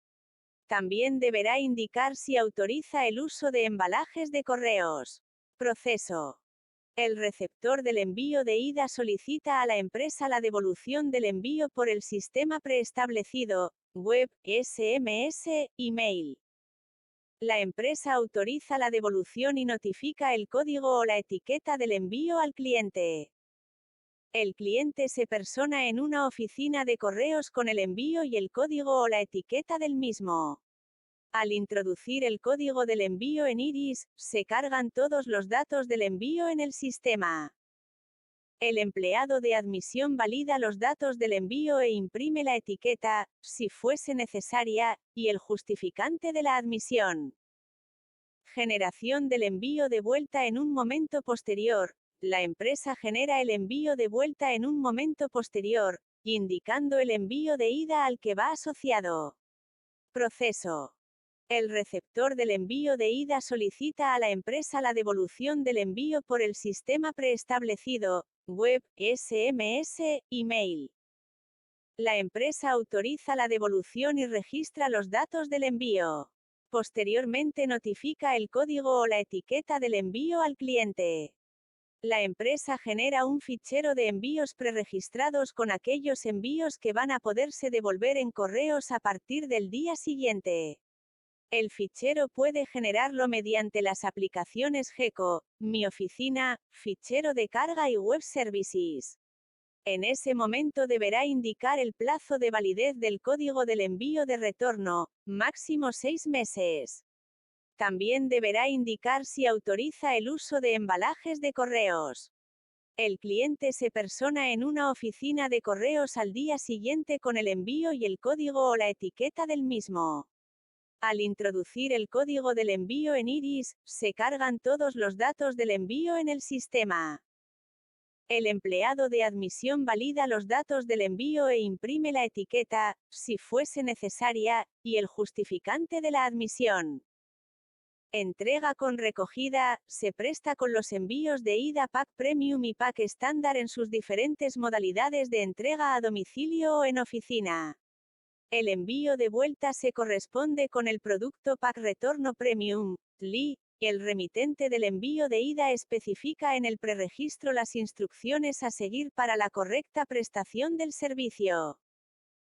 También deberá indicar si autoriza el uso de embalajes de correos. Proceso. El receptor del envío de ida solicita a la empresa la devolución del envío por el sistema preestablecido, web, SMS, email. La empresa autoriza la devolución y notifica el código o la etiqueta del envío al cliente. El cliente se persona en una oficina de correos con el envío y el código o la etiqueta del mismo. Al introducir el código del envío en Iris, se cargan todos los datos del envío en el sistema. El empleado de admisión valida los datos del envío e imprime la etiqueta, si fuese necesaria, y el justificante de la admisión. Generación del envío de vuelta en un momento posterior. La empresa genera el envío de vuelta en un momento posterior, indicando el envío de ida al que va asociado. Proceso. El receptor del envío de ida solicita a la empresa la devolución del envío por el sistema preestablecido, web, SMS, email. La empresa autoriza la devolución y registra los datos del envío. Posteriormente notifica el código o la etiqueta del envío al cliente. La empresa genera un fichero de envíos preregistrados con aquellos envíos que van a poderse devolver en correos a partir del día siguiente. El fichero puede generarlo mediante las aplicaciones GECO, Mi Oficina, Fichero de Carga y Web Services. En ese momento deberá indicar el plazo de validez del código del envío de retorno, máximo 6 meses. También deberá indicar si autoriza el uso de embalajes de correos. El cliente se persona en una oficina de correos al día siguiente con el envío y el código o la etiqueta del mismo. Al introducir el código del envío en Iris, se cargan todos los datos del envío en el sistema. El empleado de admisión valida los datos del envío e imprime la etiqueta, si fuese necesaria, y el justificante de la admisión. Entrega con recogida, se presta con los envíos de ida Pack Premium y Pack estándar en sus diferentes modalidades de entrega a domicilio o en oficina. El envío de vuelta se corresponde con el producto Pack Retorno Premium, LI. El remitente del envío de ida especifica en el preregistro las instrucciones a seguir para la correcta prestación del servicio.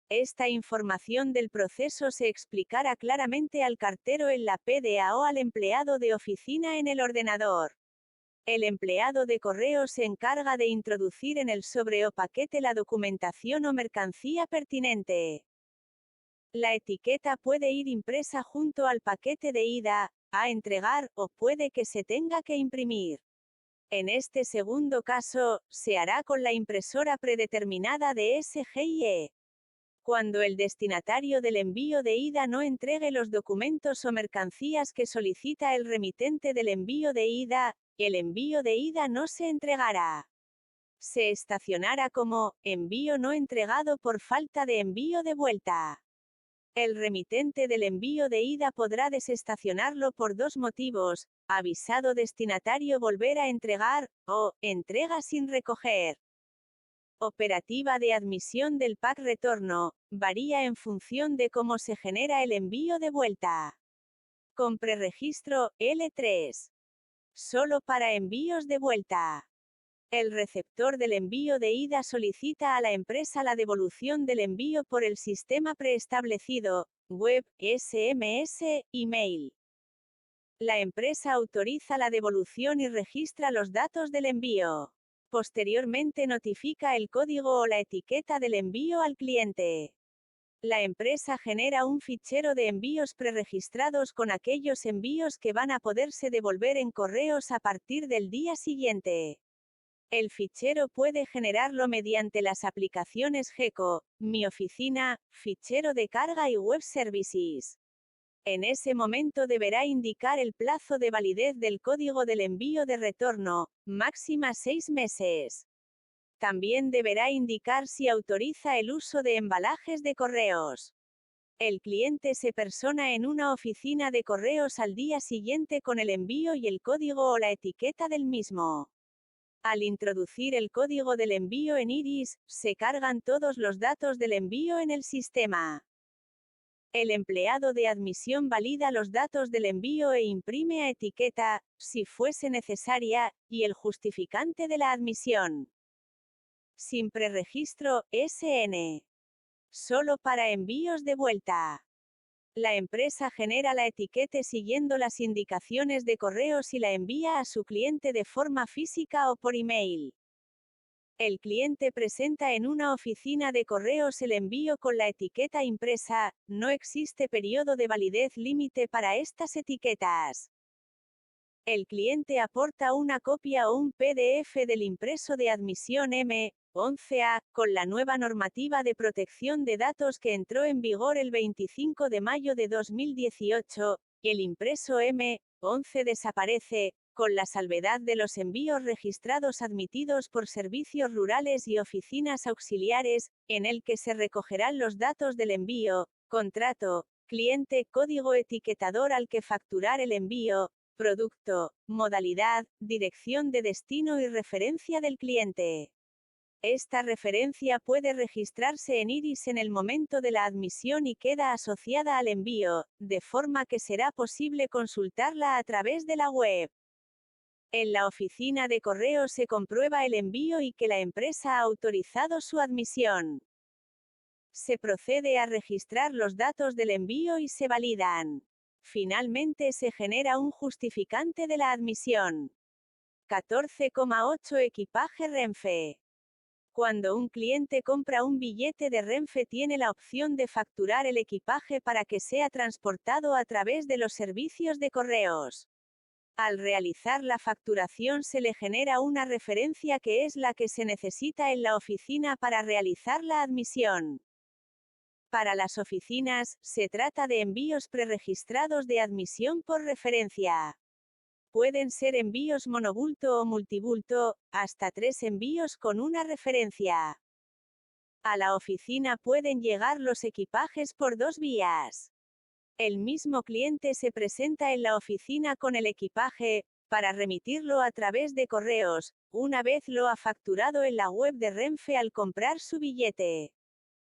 Esta información del proceso se explicará claramente al cartero en la PDA o al empleado de oficina en el ordenador. El empleado de correo se encarga de introducir en el sobre o paquete la documentación o mercancía pertinente. La etiqueta puede ir impresa junto al paquete de ida, a entregar, o puede que se tenga que imprimir. En este segundo caso, se hará con la impresora predeterminada de SGIE. Cuando el destinatario del envío de ida no entregue los documentos o mercancías que solicita el remitente del envío de ida, el envío de ida no se entregará. Se estacionará como envío no entregado por falta de envío de vuelta. El remitente del envío de ida podrá desestacionarlo por dos motivos: avisado destinatario volver a entregar, o entrega sin recoger. Operativa de admisión del pack retorno, varía en función de cómo se genera el envío de vuelta. Con preregistro, L3. Solo para envíos de vuelta. El receptor del envío de ida solicita a la empresa la devolución del envío por el sistema preestablecido, web, SMS, email. La empresa autoriza la devolución y registra los datos del envío. Posteriormente notifica el código o la etiqueta del envío al cliente. La empresa genera un fichero de envíos preregistrados con aquellos envíos que van a poderse devolver en correos a partir del día siguiente. El fichero puede generarlo mediante las aplicaciones GECO, Mi Oficina, Fichero de Carga y Web Services. En ese momento deberá indicar el plazo de validez del código del envío de retorno, máxima 6 meses. También deberá indicar si autoriza el uso de embalajes de correos. El cliente se persona en una oficina de correos al día siguiente con el envío y el código o la etiqueta del mismo. Al introducir el código del envío en Iris, se cargan todos los datos del envío en el sistema. El empleado de admisión valida los datos del envío e imprime a etiqueta, si fuese necesaria, y el justificante de la admisión. Sin preregistro, SN. Solo para envíos de vuelta. La empresa genera la etiqueta siguiendo las indicaciones de correos y la envía a su cliente de forma física o por email. El cliente presenta en una oficina de correos el envío con la etiqueta impresa, no existe periodo de validez límite para estas etiquetas. El cliente aporta una copia o un PDF del impreso de admisión M11A, con la nueva normativa de protección de datos que entró en vigor el 25 de mayo de 2018, el impreso M11 desaparece, con la salvedad de los envíos registrados admitidos por servicios rurales y oficinas auxiliares, en el que se recogerán los datos del envío, contrato, cliente, código etiquetador al que facturar el envío, producto, modalidad, dirección de destino y referencia del cliente. Esta referencia puede registrarse en IRIS en el momento de la admisión y queda asociada al envío, de forma que será posible consultarla a través de la web. En la oficina de correo se comprueba el envío y que la empresa ha autorizado su admisión. Se procede a registrar los datos del envío y se validan. Finalmente se genera un justificante de la admisión. 14,8 Equipaje Renfe. Cuando un cliente compra un billete de Renfe tiene la opción de facturar el equipaje para que sea transportado a través de los servicios de correos. Al realizar la facturación se le genera una referencia que es la que se necesita en la oficina para realizar la admisión. Para las oficinas, se trata de envíos preregistrados de admisión por referencia. Pueden ser envíos monobulto o multibulto, hasta 3 envíos con una referencia. A la oficina pueden llegar los equipajes por 2 vías. El mismo cliente se presenta en la oficina con el equipaje, para remitirlo a través de correos, una vez lo ha facturado en la web de Renfe al comprar su billete.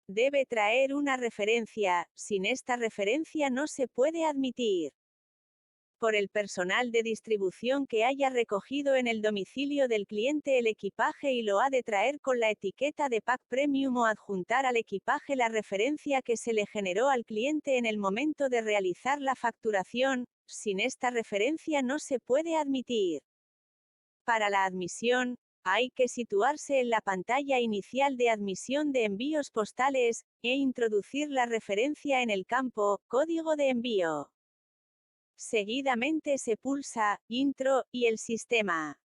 Debe traer una referencia, sin esta referencia no se puede admitir. Por el personal de distribución que haya recogido en el domicilio del cliente el equipaje y lo ha de traer con la etiqueta de Pack Premium o adjuntar al equipaje la referencia que se le generó al cliente en el momento de realizar la facturación, sin esta referencia no se puede admitir. Para la admisión, hay que situarse en la pantalla inicial de admisión de envíos postales, e introducir la referencia en el campo código de envío. Seguidamente se pulsa Intro, y el sistema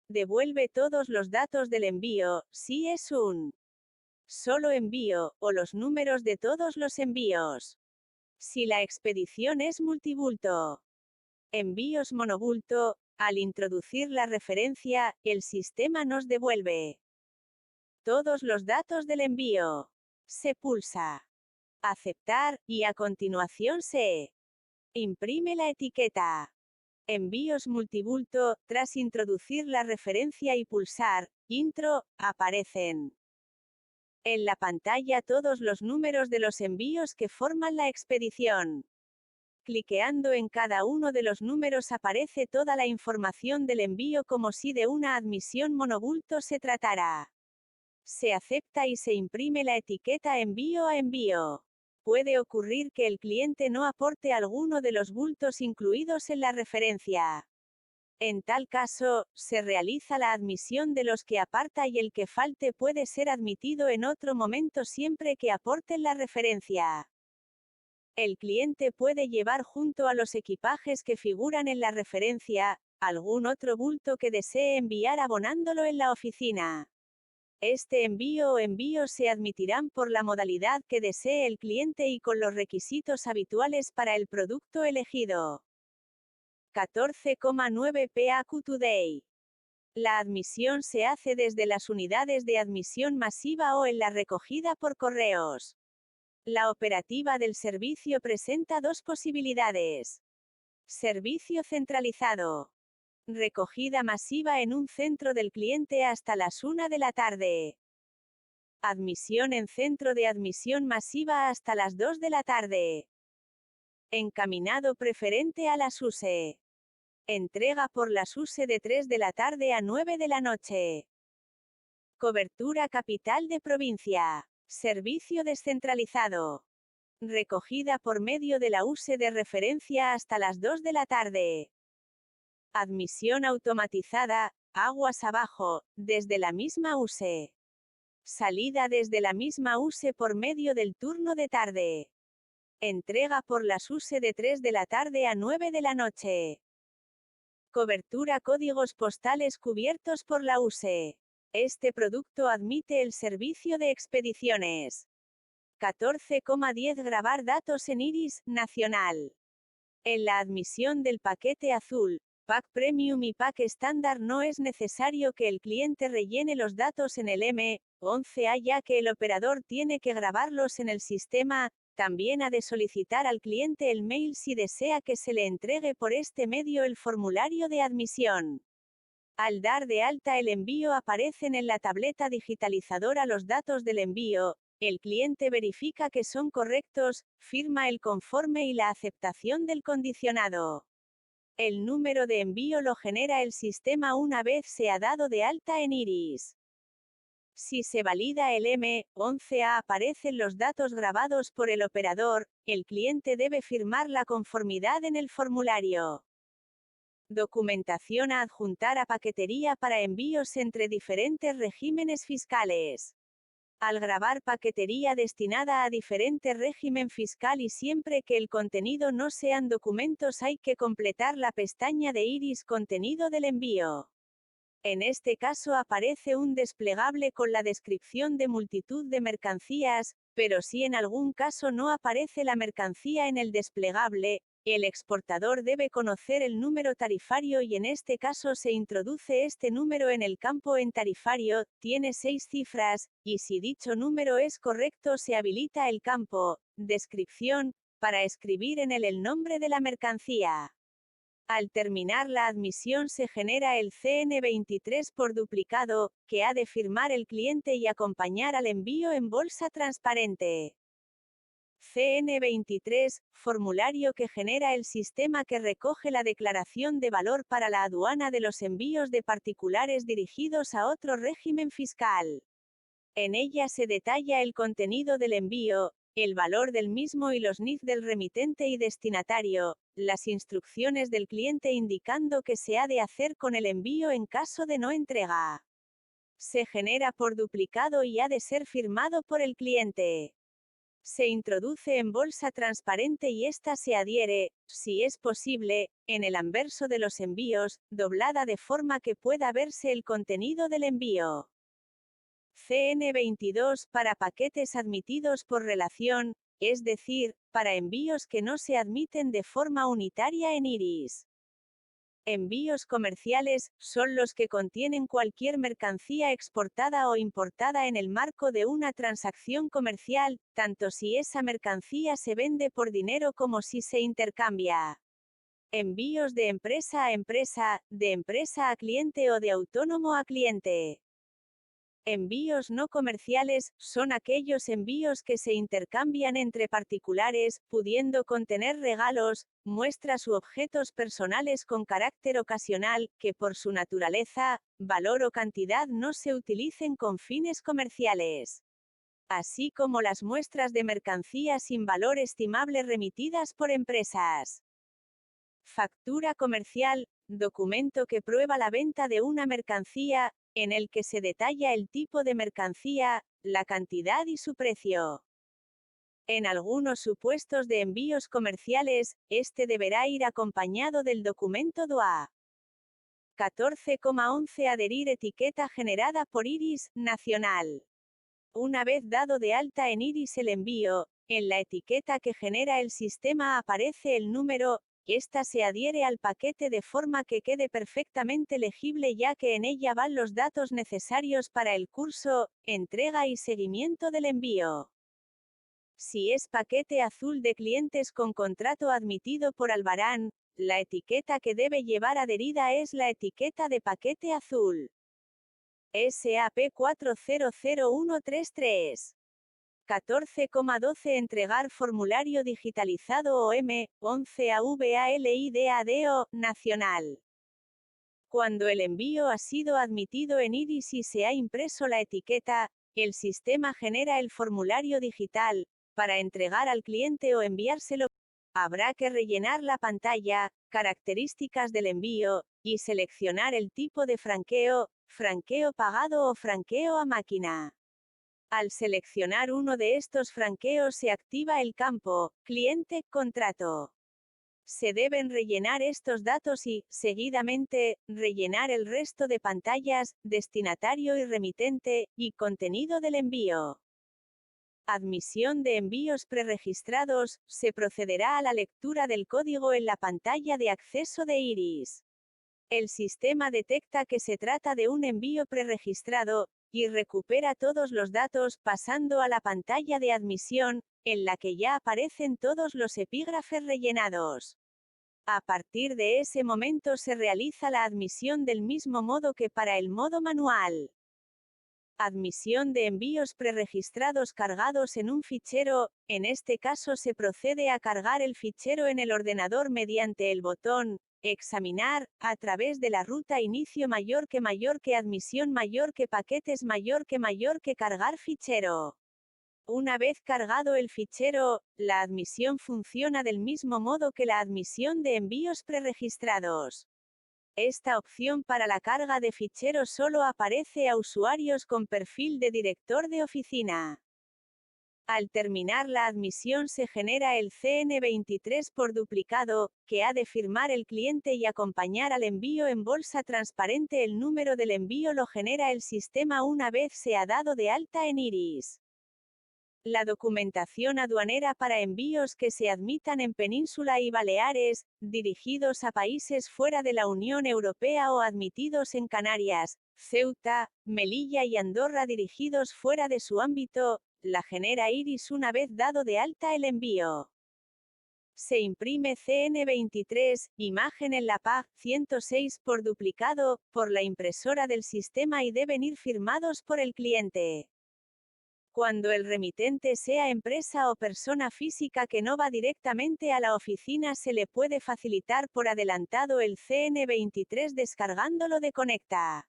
devuelve todos los datos del envío, si es un solo envío, o los números de todos los envíos. Si la expedición es multibulto. Envíos monobulto, al introducir la referencia, el sistema nos devuelve todos los datos del envío. Se pulsa Aceptar, y a continuación se imprime la etiqueta. Envíos multibulto, tras introducir la referencia y pulsar Intro, aparecen en la pantalla todos los números de los envíos que forman la expedición. Cliqueando en cada uno de los números aparece toda la información del envío como si de una admisión monobulto se tratara. Se acepta y se imprime la etiqueta envío a envío. Puede ocurrir que el cliente no aporte alguno de los bultos incluidos en la referencia. En tal caso, se realiza la admisión de los que aparta y el que falte puede ser admitido en otro momento siempre que aporten la referencia. El cliente puede llevar junto a los equipajes que figuran en la referencia, algún otro bulto que desee enviar abonándolo en la oficina. Este envío o envíos se admitirán por la modalidad que desee el cliente y con los requisitos habituales para el producto elegido. 14,9 PAQ Today. La admisión se hace desde las unidades de admisión masiva o en la recogida por correos. La operativa del servicio presenta 2 posibilidades. Servicio centralizado. Recogida masiva en un centro del cliente hasta las 1 de la tarde. Admisión en centro de admisión masiva hasta las 2 de la tarde. Encaminado preferente a las USE. Entrega por las USE de 3 de la tarde a 9 de la noche. Cobertura capital de provincia. Servicio descentralizado. Recogida por medio de la USE de referencia hasta las 2 de la tarde. Admisión automatizada, aguas abajo, desde la misma USE. Salida desde la misma USE por medio del turno de tarde. Entrega por las USE de 3 de la tarde a 9 de la noche. Cobertura códigos postales cubiertos por la USE. Este producto admite el servicio de expediciones. 14,10 Grabar datos en iris nacional. En la admisión del paquete azul, Pack Premium y Pack estándar no es necesario que el cliente rellene los datos en el M11A ya que el operador tiene que grabarlos en el sistema. También ha de solicitar al cliente el mail si desea que se le entregue por este medio el formulario de admisión. Al dar de alta el envío aparecen en la tableta digitalizadora los datos del envío. El cliente verifica que son correctos, firma el conforme y la aceptación del condicionado. El número de envío lo genera el sistema una vez se ha dado de alta en iris. Si se valida el M11A aparecen los datos grabados por el operador, el cliente debe firmar la conformidad en el formulario. Documentación a adjuntar a paquetería para envíos entre diferentes regímenes fiscales. Al grabar paquetería destinada a diferente régimen fiscal y siempre que el contenido no sean documentos hay que completar la pestaña de iris contenido del envío. En este caso aparece un desplegable con la descripción de multitud de mercancías, pero si en algún caso no aparece la mercancía en el desplegable, el exportador debe conocer el número tarifario y en este caso se introduce este número en el campo en tarifario, tiene 6 cifras, y si dicho número es correcto se habilita el campo, descripción, para escribir en él el nombre de la mercancía. Al terminar la admisión se genera el CN23 por duplicado, que ha de firmar el cliente y acompañar al envío en bolsa transparente. CN23, formulario que genera el sistema que recoge la declaración de valor para la aduana de los envíos de particulares dirigidos a otro régimen fiscal. En ella se detalla el contenido del envío, el valor del mismo y los NIF del remitente y destinatario, las instrucciones del cliente indicando qué se ha de hacer con el envío en caso de no entrega. Se genera por duplicado y ha de ser firmado por el cliente. Se introduce en bolsa transparente y ésta se adhiere, si es posible, en el anverso de los envíos, doblada de forma que pueda verse el contenido del envío. CN22 para paquetes admitidos por relación, es decir, para envíos que no se admiten de forma unitaria en iris. Envíos comerciales son los que contienen cualquier mercancía exportada o importada en el marco de una transacción comercial, tanto si esa mercancía se vende por dinero como si se intercambia. Envíos de empresa a cliente o de autónomo a cliente. Envíos no comerciales son aquellos envíos que se intercambian entre particulares, pudiendo contener regalos, muestras u objetos personales con carácter ocasional, que por su naturaleza, valor o cantidad no se utilicen con fines comerciales. Así como las muestras de mercancía sin valor estimable remitidas por empresas. Factura comercial, documento que prueba la venta de una mercancía, en el que se detalla el tipo de mercancía, la cantidad y su precio. En algunos supuestos de envíos comerciales, este deberá ir acompañado del documento DOA. 14,11 Adherir etiqueta generada por iris nacional. Una vez dado de alta en iris el envío, en la etiqueta que genera el sistema aparece el número. Esta se adhiere al paquete de forma que quede perfectamente legible ya que en ella van los datos necesarios para el curso, entrega y seguimiento del envío. Si es paquete azul de clientes con contrato admitido por Albarán, la etiqueta que debe llevar adherida es la etiqueta de paquete azul. SAP 400133. 14,12 Entregar formulario digitalizado OM, 11 a VALIDADO, nacional. Cuando el envío ha sido admitido en IRIS y se ha impreso la etiqueta, el sistema genera el formulario digital. Para entregar al cliente o enviárselo, habrá que rellenar la pantalla, características del envío, y seleccionar el tipo de franqueo pagado o franqueo a máquina. Al seleccionar uno de estos franqueos se activa el campo Cliente, Contrato. Se deben rellenar estos datos y, seguidamente, rellenar el resto de pantallas, destinatario y remitente, y contenido del envío. Admisión de envíos preregistrados. Se procederá a la lectura del código en la pantalla de acceso de IRIS. El sistema detecta que se trata de un envío preregistrado, y recupera todos los datos pasando a la pantalla de admisión, en la que ya aparecen todos los epígrafes rellenados. A partir de ese momento se realiza la admisión del mismo modo que para el modo manual. Admisión de envíos preregistrados cargados en un fichero. En este caso se procede a cargar el fichero en el ordenador mediante el botón Examinar, a través de la ruta inicio mayor que admisión mayor que paquetes mayor que cargar fichero. Una vez cargado el fichero, la admisión funciona del mismo modo que la admisión de envíos preregistrados. Esta opción para la carga de ficheros solo aparece a usuarios con perfil de director de oficina. Al terminar la admisión se genera el CN23 por duplicado, que ha de firmar el cliente y acompañar al envío en bolsa transparente. El número del envío lo genera el sistema una vez se ha dado de alta en IRIS. La documentación aduanera para envíos que se admitan en Península y Baleares, dirigidos a países fuera de la Unión Europea o admitidos en Canarias, Ceuta, Melilla y Andorra dirigidos fuera de su ámbito, la genera IRIS una vez dado de alta el envío. Se imprime CN23, imagen en la PAG 106 por duplicado, por la impresora del sistema y deben ir firmados por el cliente. Cuando el remitente sea empresa o persona física que no va directamente a la oficina se le puede facilitar por adelantado el CN23 descargándolo de Conecta.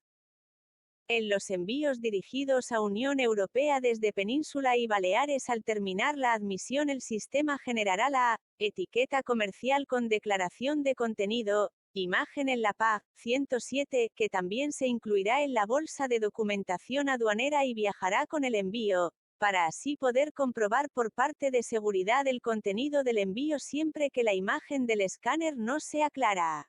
En los envíos dirigidos a Unión Europea desde Península y Baleares al terminar la admisión el sistema generará la etiqueta comercial con declaración de contenido, imagen en la PAG 107, que también se incluirá en la bolsa de documentación aduanera y viajará con el envío, para así poder comprobar por parte de seguridad el contenido del envío siempre que la imagen del escáner no sea clara.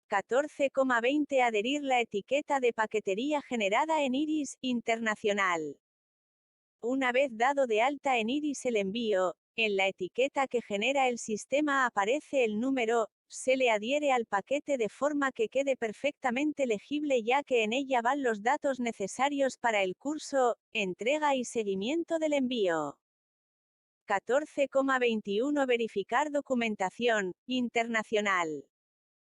14,20 Adherir la etiqueta de paquetería generada en IRIS, internacional. Una vez dado de alta en IRIS el envío, en la etiqueta que genera el sistema aparece el número, se le adhiere al paquete de forma que quede perfectamente legible ya que en ella van los datos necesarios para el curso, entrega y seguimiento del envío. 14,21 Verificar documentación, internacional.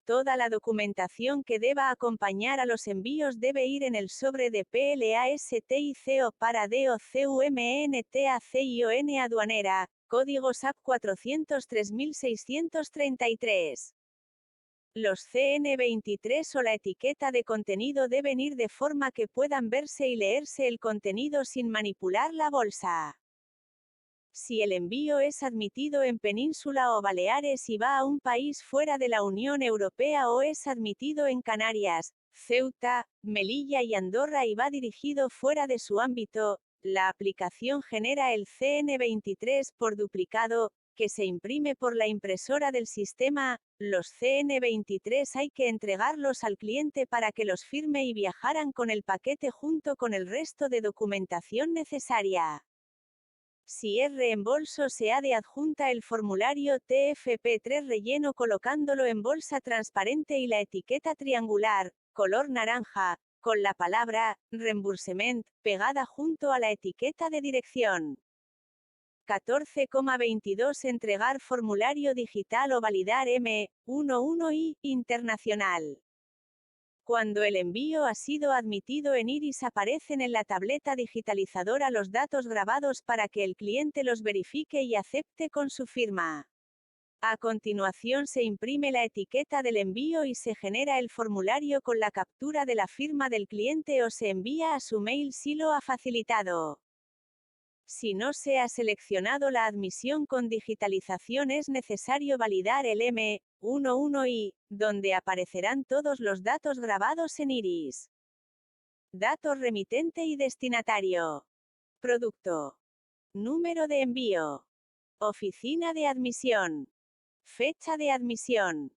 Toda la documentación que deba acompañar a los envíos debe ir en el sobre de PLASTICO para DOCUMENTACION aduanera, código SAP 403633. Los CN23 o la etiqueta de contenido deben ir de forma que puedan verse y leerse el contenido sin manipular la bolsa. Si el envío es admitido en Península o Baleares y va a un país fuera de la Unión Europea o es admitido en Canarias, Ceuta, Melilla y Andorra y va dirigido fuera de su ámbito, la aplicación genera el CN23 por duplicado, que se imprime por la impresora del sistema. Los CN23 hay que entregarlos al cliente para que los firme y viajarán con el paquete junto con el resto de documentación necesaria. Si es reembolso se ha de adjunta el formulario TFP3 relleno colocándolo en bolsa transparente y la etiqueta triangular, color naranja, con la palabra reimbursement pegada junto a la etiqueta de dirección. 14,22 Entregar formulario digital o validar M11I internacional. Cuando el envío ha sido admitido en Iris aparecen en la tableta digitalizadora los datos grabados para que el cliente los verifique y acepte con su firma. A continuación se imprime la etiqueta del envío y se genera el formulario con la captura de la firma del cliente o se envía a su mail si lo ha facilitado. Si no se ha seleccionado la admisión con digitalización es necesario validar el M11I, donde aparecerán todos los datos grabados en Iris. Datos remitente y destinatario. Producto. Número de envío. Oficina de admisión. Fecha de admisión.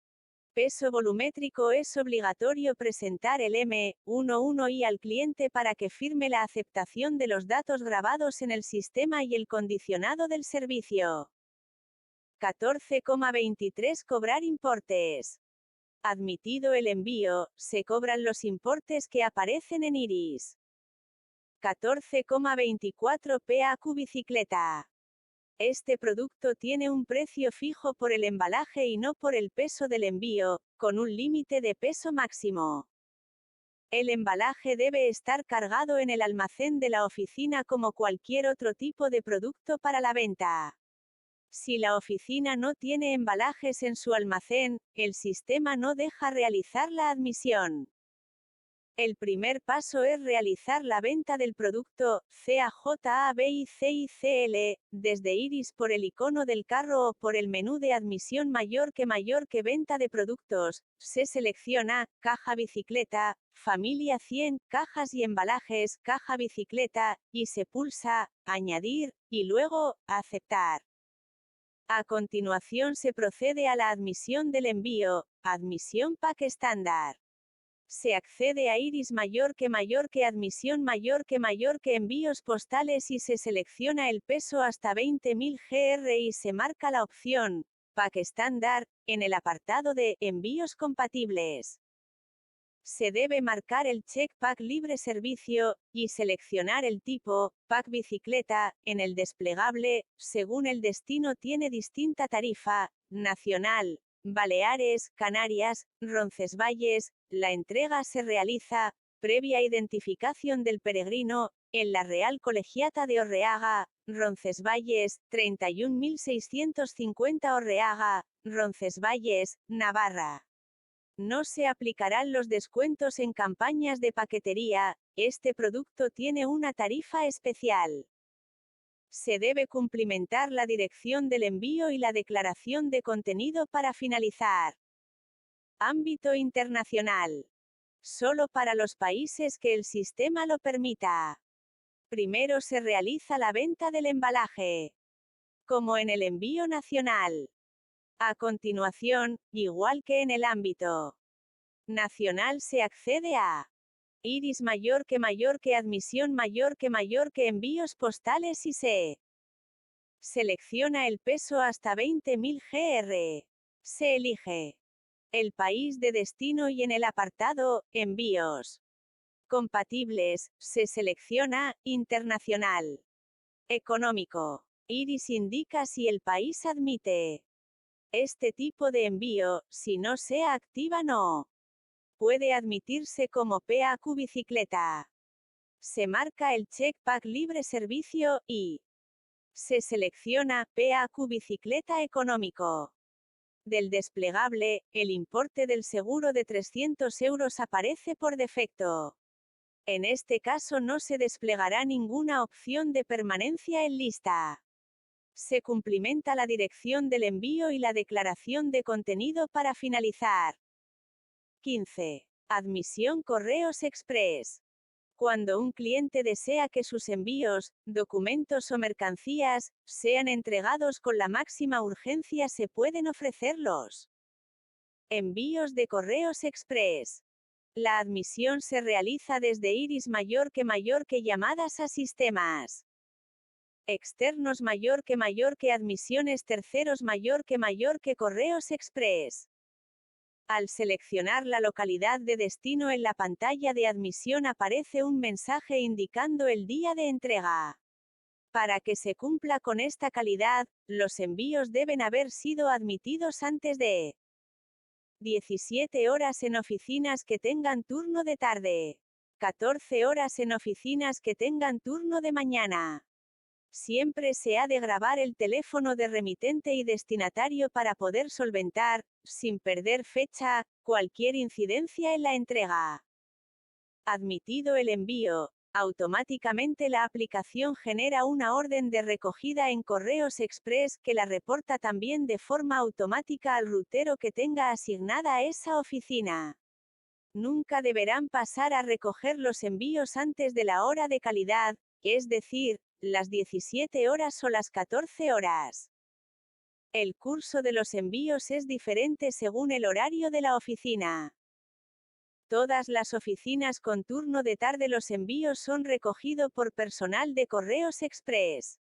Peso volumétrico. Es obligatorio presentar el M11I al cliente para que firme la aceptación de los datos grabados en el sistema y el condicionado del servicio. 14,23 Cobrar importes. Admitido el envío, se cobran los importes que aparecen en Iris. 14,24 PAQ bicicleta. Este producto tiene un precio fijo por el embalaje y no por el peso del envío, con un límite de peso máximo. El embalaje debe estar cargado en el almacén de la oficina como cualquier otro tipo de producto para la venta. Si la oficina no tiene embalajes en su almacén, el sistema no deja realizar la admisión. El primer paso es realizar la venta del producto, CAJABICICL, desde Iris por el icono del carro o por el menú de admisión mayor que venta de productos. Se selecciona, caja bicicleta, familia 100, cajas y embalajes, caja bicicleta, y se pulsa, añadir, y luego, aceptar. A continuación se procede a la admisión del envío, admisión PAC estándar. Se accede a Iris mayor que admisión mayor que envíos postales y se selecciona el peso hasta 20.000 gr y se marca la opción, PAC estándar, en el apartado de envíos compatibles. Se debe marcar el check PAC libre servicio, y seleccionar el tipo, PAC bicicleta, en el desplegable, según el destino tiene distinta tarifa, nacional, Baleares, Canarias, Roncesvalles. La entrega se realiza, previa identificación del peregrino, en la Real Colegiata de Orreaga, Roncesvalles, 31.650 Orreaga, Roncesvalles, Navarra. No se aplicarán los descuentos en campañas de paquetería, este producto tiene una tarifa especial. Se debe cumplimentar la dirección del envío y la declaración de contenido para finalizar. Ámbito internacional. Solo para los países que el sistema lo permita. Primero se realiza la venta del embalaje. Como en el envío nacional. A continuación, igual que en el ámbito nacional se accede a Iris mayor que admisión mayor que envíos postales y se selecciona el peso hasta 20.000 gr. Se elige el país de destino y en el apartado envíos compatibles se selecciona internacional. Económico. Iris indica si el país admite este tipo de envío, si no se activa no puede admitirse como PAQ bicicleta. Se marca el check PAC libre servicio, y se selecciona PAQ bicicleta económico. Del desplegable, el importe del seguro de 300 euros aparece por defecto. En este caso no se desplegará ninguna opción de permanencia en lista. Se cumplimenta la dirección del envío y la declaración de contenido para finalizar. 15. Admisión Correos Express. Cuando un cliente desea que sus envíos, documentos o mercancías, sean entregados con la máxima urgencia se pueden ofrecerlos. Envíos de Correos Express. La admisión se realiza desde Iris mayor que llamadas a sistemas externos mayor que admisiones terceros mayor que Correos Express. Al seleccionar la localidad de destino en la pantalla de admisión aparece un mensaje indicando el día de entrega. Para que se cumpla con esta calidad, los envíos deben haber sido admitidos antes de 17 horas en oficinas que tengan turno de tarde. 14 horas en oficinas que tengan turno de mañana. Siempre se ha de grabar el teléfono de remitente y destinatario para poder solventar, sin perder fecha, cualquier incidencia en la entrega. Admitido el envío, automáticamente la aplicación genera una orden de recogida en Correos Express que la reporta también de forma automática al rutero que tenga asignada esa oficina. Nunca deberán pasar a recoger los envíos antes de la hora de calidad, es decir, las 17 horas o las 14 horas. El curso de los envíos es diferente según el horario de la oficina. Todas las oficinas con turno de tarde los envíos son recogidos por personal de Correos Express.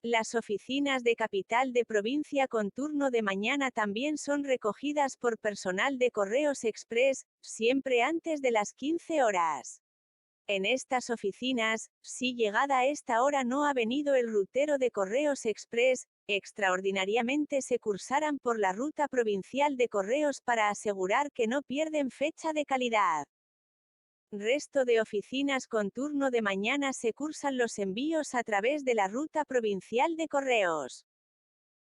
Las oficinas de capital de provincia con turno de mañana también son recogidas por personal de Correos Express, siempre antes de las 15 horas. En estas oficinas, si llegada a esta hora no ha venido el rutero de Correos Express, extraordinariamente se cursarán por la ruta provincial de correos para asegurar que no pierden fecha de calidad. Resto de oficinas con turno de mañana se cursan los envíos a través de la ruta provincial de correos.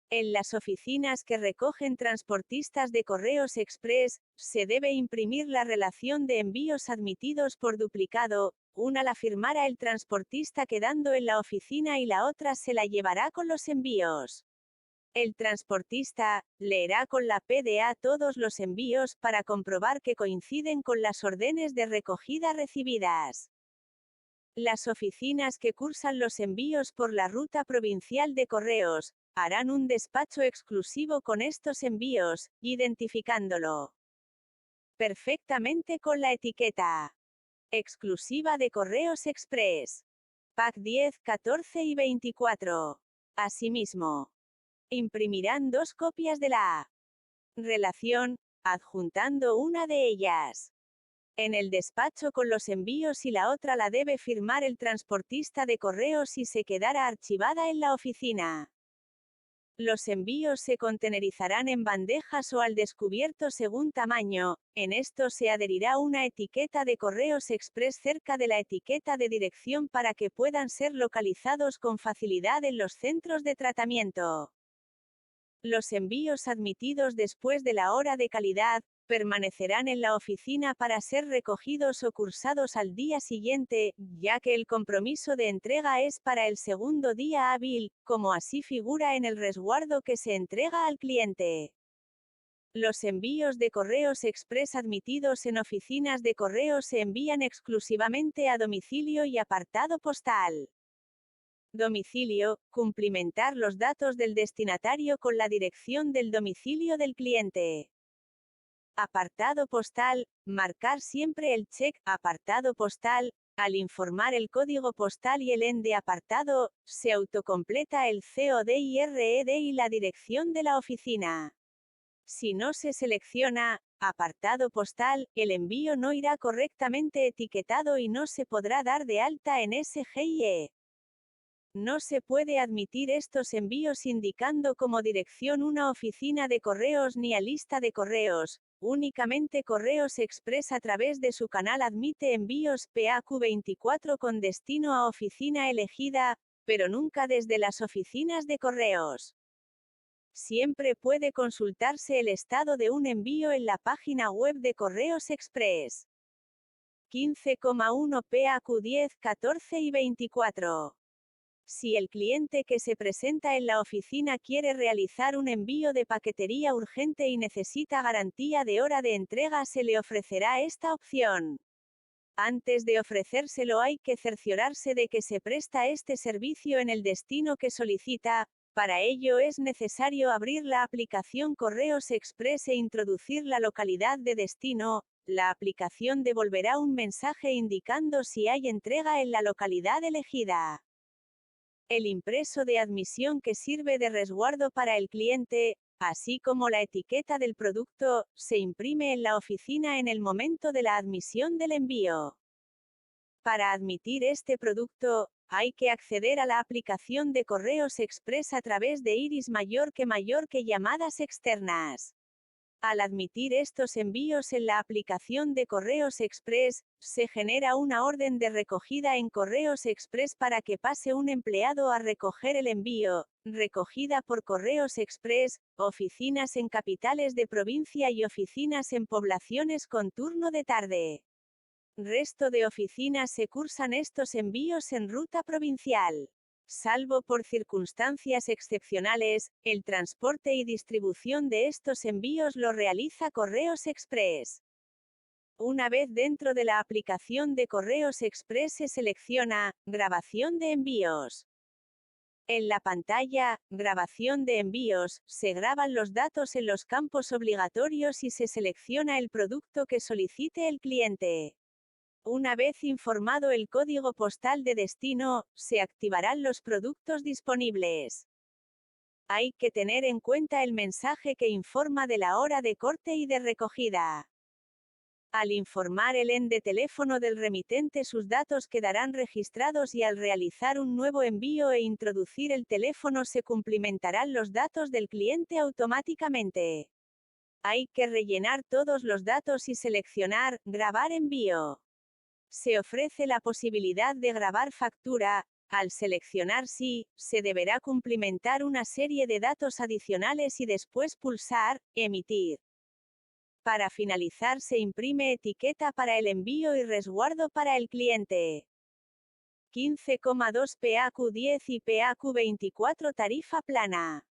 En las oficinas que recogen transportistas de Correos Express, se debe imprimir la relación de envíos admitidos por duplicado, una la firmará el transportista quedando en la oficina y la otra se la llevará con los envíos. El transportista leerá con la PDA todos los envíos para comprobar que coinciden con las órdenes de recogida recibidas. Las oficinas que cursan los envíos por la ruta provincial de correos, harán un despacho exclusivo con estos envíos, identificándolo perfectamente con la etiqueta exclusiva de Correos Express. Pack 10, 14 y 24. Asimismo, imprimirán 2 copias de la relación, adjuntando una de ellas en el despacho con los envíos y la otra la debe firmar el transportista de correos y se quedará archivada en la oficina. Los envíos se contenerizarán en bandejas o al descubierto según tamaño, en esto se adherirá una etiqueta de Correos Express cerca de la etiqueta de dirección para que puedan ser localizados con facilidad en los centros de tratamiento. Los envíos admitidos después de la hora de calidad, permanecerán en la oficina para ser recogidos o cursados al día siguiente, ya que el compromiso de entrega es para el segundo día hábil, como así figura en el resguardo que se entrega al cliente. Los envíos de Correos Express admitidos en oficinas de correos se envían exclusivamente a domicilio y apartado postal. Domicilio, cumplimentar los datos del destinatario con la dirección del domicilio del cliente. Apartado postal, marcar siempre el check apartado postal, al informar el código postal y el EN de apartado, se autocompleta el COD y RED y la dirección de la oficina. Si no se selecciona apartado postal, el envío no irá correctamente etiquetado y no se podrá dar de alta en SGIE. No se puede admitir estos envíos indicando como dirección una oficina de correos ni a lista de correos. Únicamente Correos Express a través de su canal admite envíos PAQ24 con destino a oficina elegida, pero nunca desde las oficinas de correos. Siempre puede consultarse el estado de un envío en la página web de Correos Express. 15,1 PAQ10, 14 y 24. Si el cliente que se presenta en la oficina quiere realizar un envío de paquetería urgente y necesita garantía de hora de entrega, se le ofrecerá esta opción. Antes de ofrecérselo hay que cerciorarse de que se presta este servicio en el destino que solicita. Para ello es necesario abrir la aplicación Correos Express e introducir la localidad de destino. La aplicación devolverá un mensaje indicando si hay entrega en la localidad elegida. El impreso de admisión que sirve de resguardo para el cliente, así como la etiqueta del producto, se imprime en la oficina en el momento de la admisión del envío. Para admitir este producto, hay que acceder a la aplicación de Correos Express a través de iris mayor que llamadas externas. Al admitir estos envíos en la aplicación de Correos Express, se genera una orden de recogida en Correos Express para que pase un empleado a recoger el envío, recogida por Correos Express, oficinas en capitales de provincia y oficinas en poblaciones con turno de tarde. Resto de oficinas se cursan estos envíos en ruta provincial. Salvo por circunstancias excepcionales, el transporte y distribución de estos envíos lo realiza Correos Express. Una vez dentro de la aplicación de Correos Express se selecciona Grabación de envíos. En la pantalla Grabación de envíos, se graban los datos en los campos obligatorios y se selecciona el producto que solicite el cliente. Una vez informado el código postal de destino, se activarán los productos disponibles. Hay que tener en cuenta el mensaje que informa de la hora de corte y de recogida. Al informar el EN de teléfono del remitente, sus datos quedarán registrados y al realizar un nuevo envío e introducir el teléfono se cumplimentarán los datos del cliente automáticamente. Hay que rellenar todos los datos y seleccionar Grabar envío. Se ofrece la posibilidad de grabar factura. Al seleccionar sí, se deberá cumplimentar una serie de datos adicionales y después pulsar Emitir. Para finalizar se imprime etiqueta para el envío y resguardo para el cliente. 15,2 PAQ 10 y PAQ 24 tarifa plana.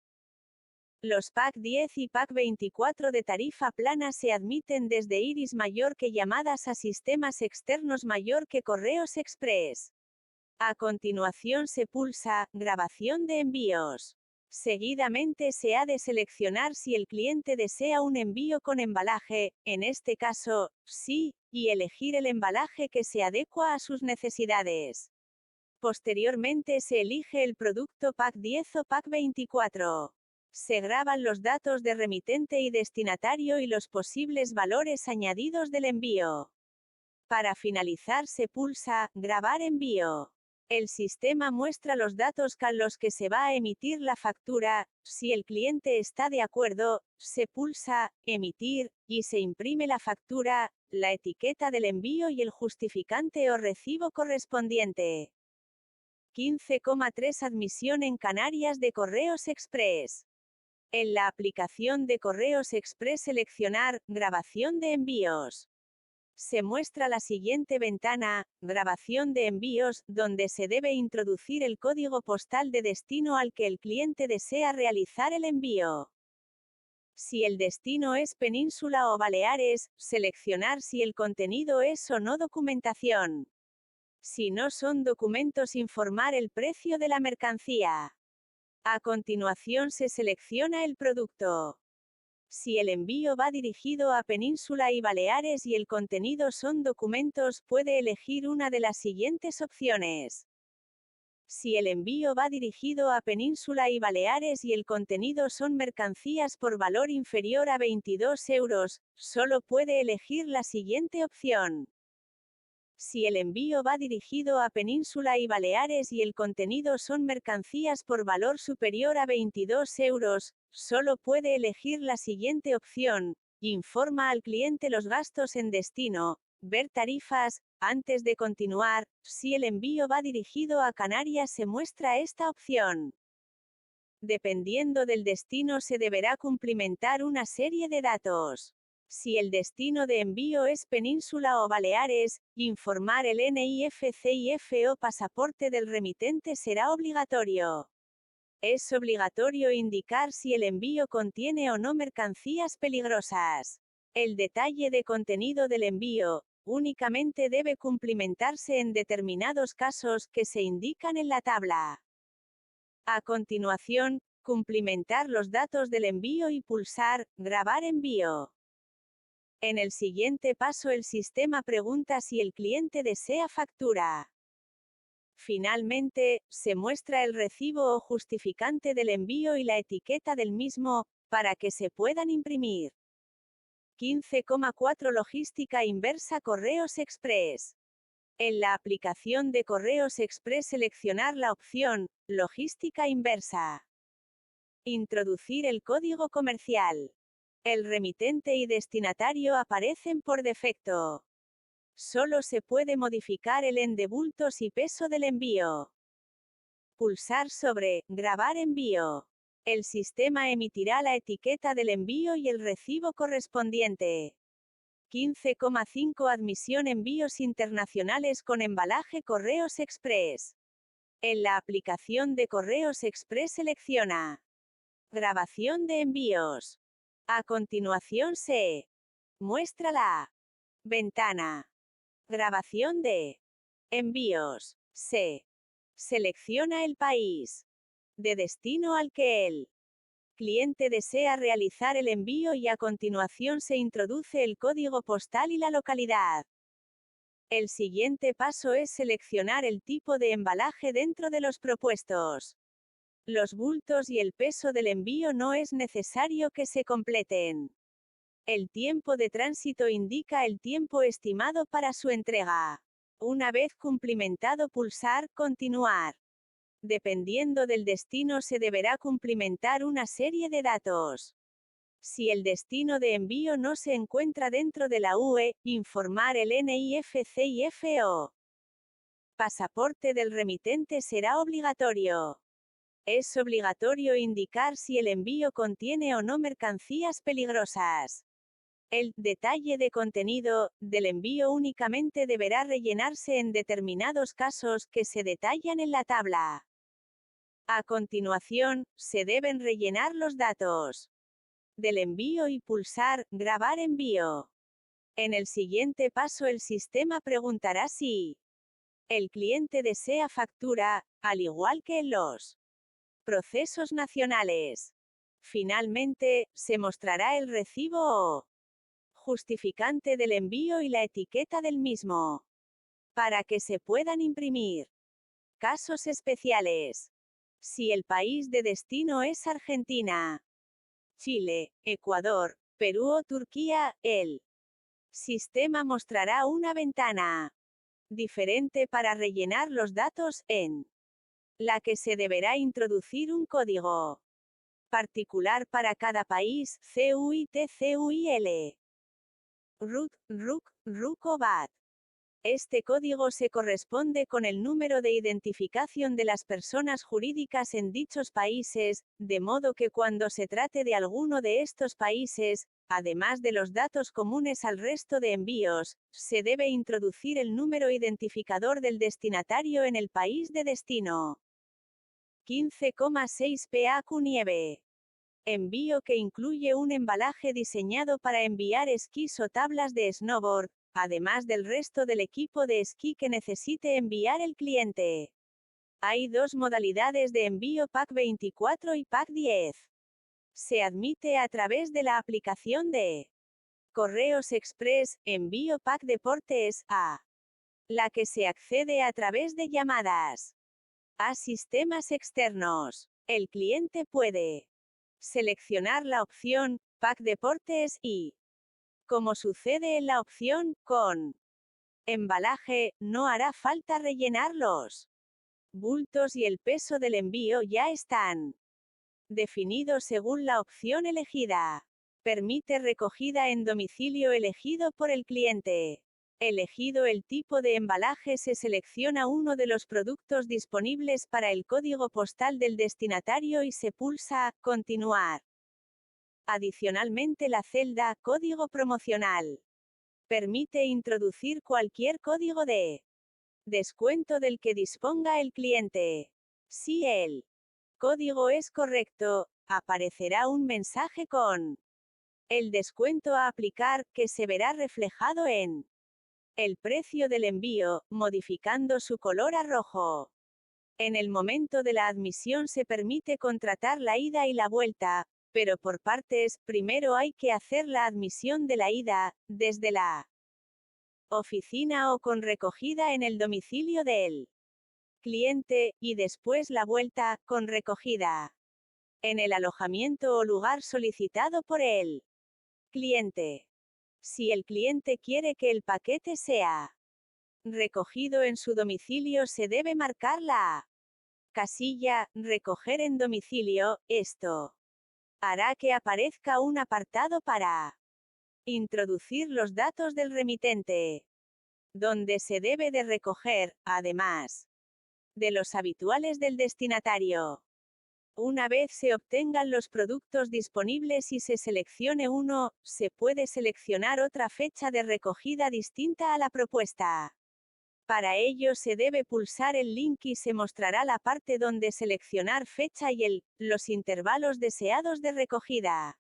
Los PAC 10 y PAC 24 de tarifa plana se admiten desde Iris mayor que llamadas a sistemas externos mayor que Correos Express. A continuación se pulsa Grabación de envíos. Seguidamente se ha de seleccionar si el cliente desea un envío con embalaje, en este caso, sí, y elegir el embalaje que se adecua a sus necesidades. Posteriormente se elige el producto PAC 10 o PAC 24. Se graban los datos de remitente y destinatario y los posibles valores añadidos del envío. Para finalizar se pulsa Grabar envío. El sistema muestra los datos con los que se va a emitir la factura. Si el cliente está de acuerdo, se pulsa Emitir, y se imprime la factura, la etiqueta del envío y el justificante o recibo correspondiente. 15,3 Admisión en Canarias de Correos Express. En la aplicación de Correos Express seleccionar Grabación de envíos. Se muestra la siguiente ventana, Grabación de envíos, donde se debe introducir el código postal de destino al que el cliente desea realizar el envío. Si el destino es Península o Baleares, seleccionar si el contenido es o no documentación. Si no son documentos, informar el precio de la mercancía. A continuación se selecciona el producto. Si el envío va dirigido a Península y Baleares y el contenido son documentos, puede elegir una de las siguientes opciones. Si el envío va dirigido a Península y Baleares y el contenido son mercancías por valor inferior a 22 euros, solo puede elegir la siguiente opción. Si el envío va dirigido a Península y Baleares y el contenido son mercancías por valor superior a 22 euros, solo puede elegir la siguiente opción. Informa al cliente los gastos en destino. Ver tarifas. Antes de continuar, si el envío va dirigido a Canarias se muestra esta opción. Dependiendo del destino se deberá cumplimentar una serie de datos. Si el destino de envío es Península o Baleares, informar el NIF-CIF o pasaporte del remitente será obligatorio. Es obligatorio indicar si el envío contiene o no mercancías peligrosas. El detalle de contenido del envío únicamente debe cumplimentarse en determinados casos que se indican en la tabla. A continuación, cumplimentar los datos del envío y pulsar Grabar envío. En el siguiente paso el sistema pregunta si el cliente desea factura. Finalmente, se muestra el recibo o justificante del envío y la etiqueta del mismo, para que se puedan imprimir. 15,4 Logística inversa Correos Express. En la aplicación de Correos Express seleccionar la opción Logística inversa. Introducir el código comercial. El remitente y destinatario aparecen por defecto. Solo se puede modificar el en de bultos y peso del envío. Pulsar sobre Grabar envío. El sistema emitirá la etiqueta del envío y el recibo correspondiente. 15,5 Admisión envíos internacionales con embalaje Correos Express. En la aplicación de Correos Express selecciona Grabación de envíos. A continuación se muestra la ventana Grabación de envíos. Se selecciona el país de destino al que el cliente desea realizar el envío y a continuación se introduce el código postal y la localidad. El siguiente paso es seleccionar el tipo de embalaje dentro de los propuestos. Los bultos y el peso del envío no es necesario que se completen. El tiempo de tránsito indica el tiempo estimado para su entrega. Una vez cumplimentado, pulsar Continuar. Dependiendo del destino se deberá cumplimentar una serie de datos. Si el destino de envío no se encuentra dentro de la UE, informar el NIFCIFO. Pasaporte del remitente será obligatorio. Es obligatorio indicar si el envío contiene o no mercancías peligrosas. El detalle de contenido del envío únicamente deberá rellenarse en determinados casos que se detallan en la tabla. A continuación, se deben rellenar los datos del envío y pulsar Grabar envío. En el siguiente paso el sistema preguntará si el cliente desea factura, al igual que en los procesos nacionales. Finalmente, se mostrará el recibo o justificante del envío y la etiqueta del mismo, para que se puedan imprimir. Casos especiales. Si el país de destino es Argentina, Chile, Ecuador, Perú o Turquía, el sistema mostrará una ventana diferente para rellenar los datos, en la que se deberá introducir un código particular para cada país, CUIT-CUIL. RUT, RUC, RUC o VAT. Este código se corresponde con el número de identificación de las personas jurídicas en dichos países, de modo que cuando se trate de alguno de estos países, además de los datos comunes al resto de envíos, se debe introducir el número identificador del destinatario en el país de destino. 15,6 PAQ Nieve. Envío que incluye un embalaje diseñado para enviar esquís o tablas de snowboard, además del resto del equipo de esquí que necesite enviar el cliente. Hay dos modalidades de envío: PAQ 24 y PAQ 10. Se admite a través de la aplicación de Correos Express, envío PAQ Deportes, a la que se accede a través de llamadas a sistemas externos. El cliente puede seleccionar la opción PAQ Deportes y, como sucede en la opción con embalaje, no hará falta rellenar los bultos y el peso del envío ya están definidos según la opción elegida. Permite recogida en domicilio elegido por el cliente. Elegido el tipo de embalaje, se selecciona uno de los productos disponibles para el código postal del destinatario y se pulsa Continuar. Adicionalmente, la celda Código promocional permite introducir cualquier código de descuento del que disponga el cliente. Si el código es correcto, aparecerá un mensaje con el descuento a aplicar, que se verá reflejado en el precio del envío, modificando su color a rojo. En el momento de la admisión se permite contratar la ida y la vuelta, pero por partes. Primero hay que hacer la admisión de la ida, desde la oficina o con recogida en el domicilio del cliente, y después la vuelta, con recogida en el alojamiento o lugar solicitado por el cliente. Si el cliente quiere que el paquete sea recogido en su domicilio, se debe marcar la casilla Recoger en domicilio. Esto Hará que aparezca un apartado para introducir los datos del remitente, donde se debe de recoger, además de los habituales del destinatario. Una vez se obtengan los productos disponibles y se seleccione uno, se puede seleccionar otra fecha de recogida distinta a la propuesta. Para ello se debe pulsar el link y se mostrará la parte donde seleccionar fecha y los intervalos deseados de recogida.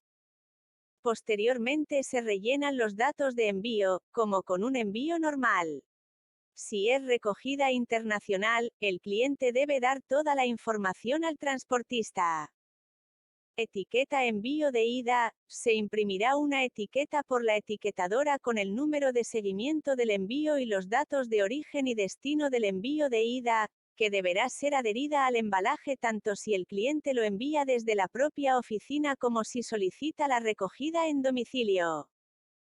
Posteriormente se rellenan los datos de envío, como con un envío normal. Si es recogida internacional, el cliente debe dar toda la información al transportista. Etiqueta envío de ida. Se imprimirá una etiqueta por la etiquetadora con el número de seguimiento del envío y los datos de origen y destino del envío de ida, que deberá ser adherida al embalaje tanto si el cliente lo envía desde la propia oficina como si solicita la recogida en domicilio.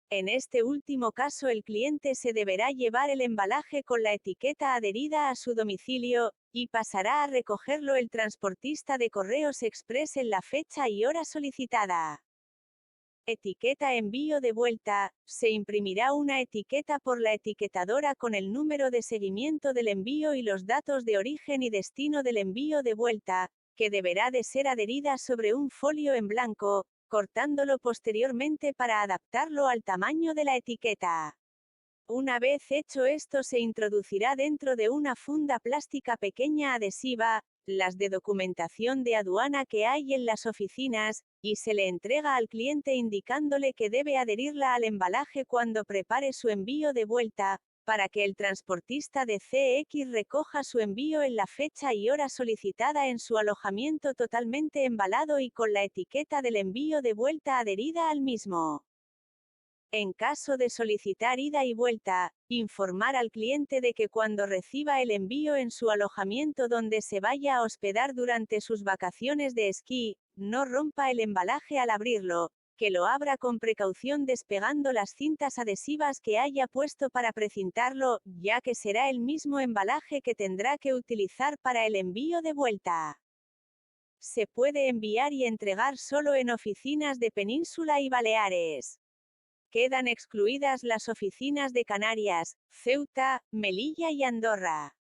En este último caso el cliente se deberá llevar el embalaje con la etiqueta adherida a su domicilio, y pasará a recogerlo el transportista de Correos Express en la fecha y hora solicitada. Etiqueta envío de vuelta. Se imprimirá una etiqueta por la etiquetadora con el número de seguimiento del envío y los datos de origen y destino del envío de vuelta, que deberá de ser adherida sobre un folio en blanco, cortándolo posteriormente para adaptarlo al tamaño de la etiqueta. Una vez hecho esto se introducirá dentro de una funda plástica pequeña adhesiva, las de documentación de aduana que hay en las oficinas, y se le entrega al cliente indicándole que debe adherirla al embalaje cuando prepare su envío de vuelta, para que el transportista de CX recoja su envío en la fecha y hora solicitada en su alojamiento totalmente embalado y con la etiqueta del envío de vuelta adherida al mismo. En caso de solicitar ida y vuelta, informar al cliente de que cuando reciba el envío en su alojamiento donde se vaya a hospedar durante sus vacaciones de esquí, no rompa el embalaje al abrirlo, que lo abra con precaución despegando las cintas adhesivas que haya puesto para precintarlo, ya que será el mismo embalaje que tendrá que utilizar para el envío de vuelta. Se puede enviar y entregar solo en oficinas de Península y Baleares. Quedan excluidas las oficinas de Canarias, Ceuta, Melilla y Andorra.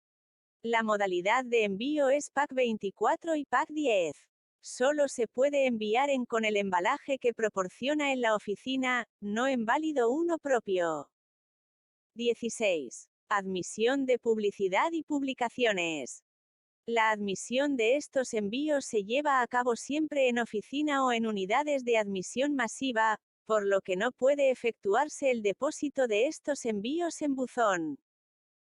La modalidad de envío es Pack 24 y Pack 10. Solo se puede enviar con el embalaje que proporciona en la oficina, no en válido uno propio. 16. Admisión de publicidad y publicaciones. La admisión de estos envíos se lleva a cabo siempre en oficina o en unidades de admisión masiva, por lo que no puede efectuarse el depósito de estos envíos en buzón.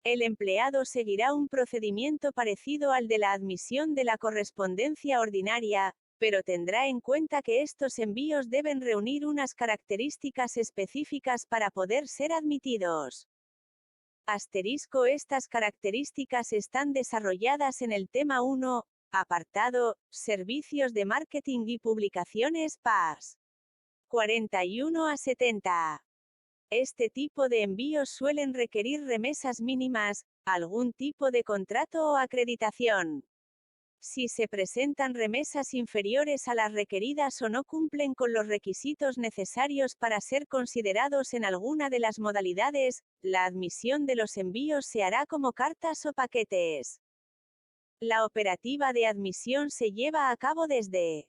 El empleado seguirá un procedimiento parecido al de la admisión de la correspondencia ordinaria, pero tendrá en cuenta que estos envíos deben reunir unas características específicas para poder ser admitidos. Asterisco. Estas características están desarrolladas en el tema 1, apartado, Servicios de Marketing y Publicaciones PAS. 41 a 70. Este tipo de envíos suelen requerir remesas mínimas, algún tipo de contrato o acreditación. Si se presentan remesas inferiores a las requeridas o no cumplen con los requisitos necesarios para ser considerados en alguna de las modalidades, la admisión de los envíos se hará como cartas o paquetes. La operativa de admisión se lleva a cabo desde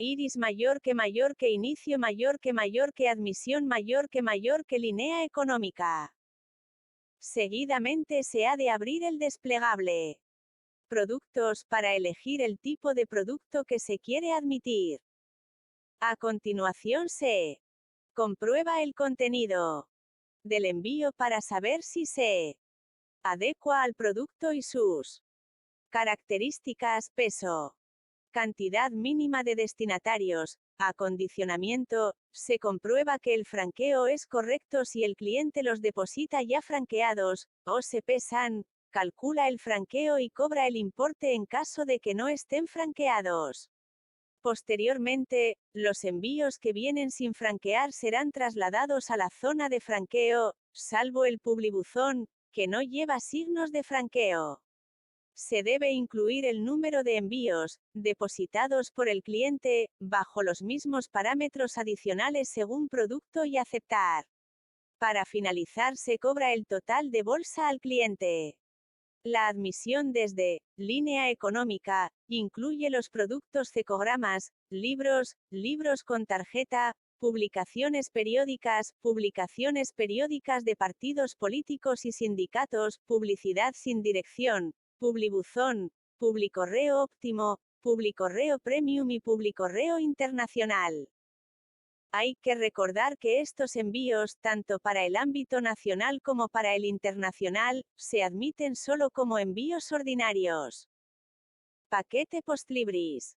iris mayor que inicio mayor que admisión mayor que línea económica. Seguidamente se ha de abrir el desplegable productos para elegir el tipo de producto que se quiere admitir. A continuación se comprueba el contenido del envío para saber si se adecua al producto y sus características, peso, cantidad mínima de destinatarios, acondicionamiento. Se comprueba que el franqueo es correcto si el cliente los deposita ya franqueados, o se pesan. Calcula el franqueo y cobra el importe en caso de que no estén franqueados. Posteriormente, los envíos que vienen sin franquear serán trasladados a la zona de franqueo, salvo el publibuzón, que no lleva signos de franqueo. Se debe incluir el número de envíos, depositados por el cliente, bajo los mismos parámetros adicionales según producto y aceptar. Para finalizar se cobra el total de bolsa al cliente. La admisión desde línea económica incluye los productos cecogramas, libros, libros con tarjeta, publicaciones periódicas de partidos políticos y sindicatos, publicidad sin dirección, publibuzón, publicorreo óptimo, publicorreo premium y publicorreo internacional. Hay que recordar que estos envíos, tanto para el ámbito nacional como para el internacional, se admiten solo como envíos ordinarios. Paquete Postlibris.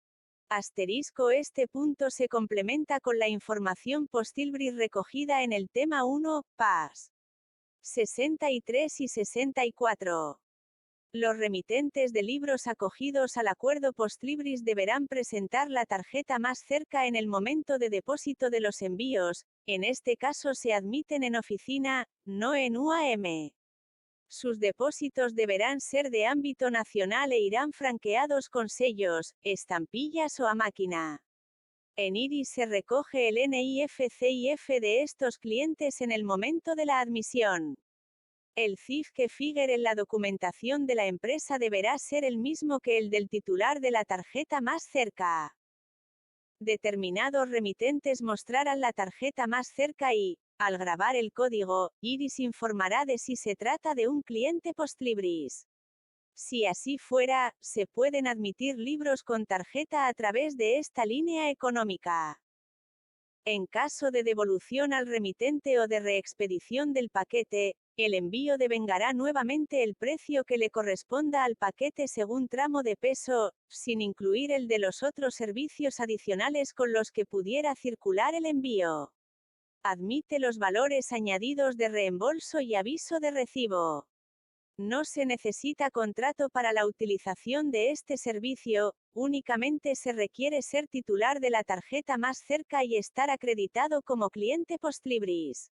Asterisco. Este punto se complementa con la información Postlibris recogida en el tema 1, pas. 63 y 64. Los remitentes de libros acogidos al acuerdo Postlibris deberán presentar la tarjeta más cerca en el momento de depósito de los envíos, en este caso se admiten en oficina, no en UAM. Sus depósitos deberán ser de ámbito nacional e irán franqueados con sellos, estampillas o a máquina. En IRIS se recoge el NIF-CIF de estos clientes en el momento de la admisión. El CIF que figure en la documentación de la empresa deberá ser el mismo que el del titular de la tarjeta más cerca. Determinados remitentes mostrarán la tarjeta más cerca y, al grabar el código, IRIS informará de si se trata de un cliente Postlibris. Si así fuera, se pueden admitir libros con tarjeta a través de esta línea económica. En caso de devolución al remitente o de reexpedición del paquete, el envío devengará nuevamente el precio que le corresponda al paquete según tramo de peso, sin incluir el de los otros servicios adicionales con los que pudiera circular el envío. Admite los valores añadidos de reembolso y aviso de recibo. No se necesita contrato para la utilización de este servicio, únicamente se requiere ser titular de la tarjeta más cerca y estar acreditado como cliente Postlibris.